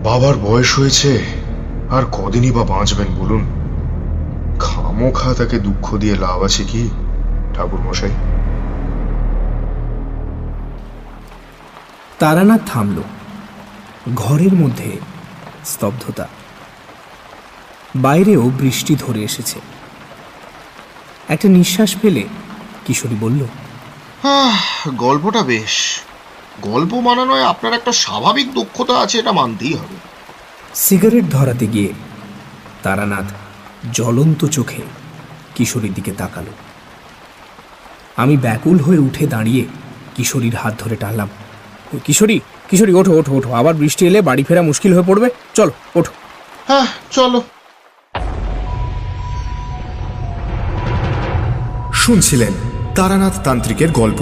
বাবার বয়স হয়েছে, আর কদিনই বা বাঁচবেন বলুন? খামোখা তাকে দুঃখ দিয়ে লাভ আছে কি ঠাকুর মশাই? তারানাথ থামল। ঘরের মধ্যে স্তব্ধতা। বাইরেও বৃষ্টি ধরে এসেছে। একটা নিঃশ্বাস ফেলে কিশোরী বলল, গল্পটা বেশ। গল্প বানানোয় আপনার একটা স্বাভাবিক দক্ষতা আছে, এটা মানতেই হবে। সিগারেট ধরাতে গিয়ে তারানাথ জ্বলন্ত চোখে কিশোরীর দিকে তাকালো। আমি ব্যাকুল হয়ে উঠে দাঁড়িয়ে কিশোরীর হাত ধরে টানলাম। কিশোরী, কিশোরী, ওঠো ওঠো ওঠো, আবার বৃষ্টি এলে বাড়ি ফেরা মুশকিল হয়ে পড়বে, চলো ওঠো। হ্যাঁ চলো। শুনছিলেন তারানাথ তান্ত্রিকের গল্প,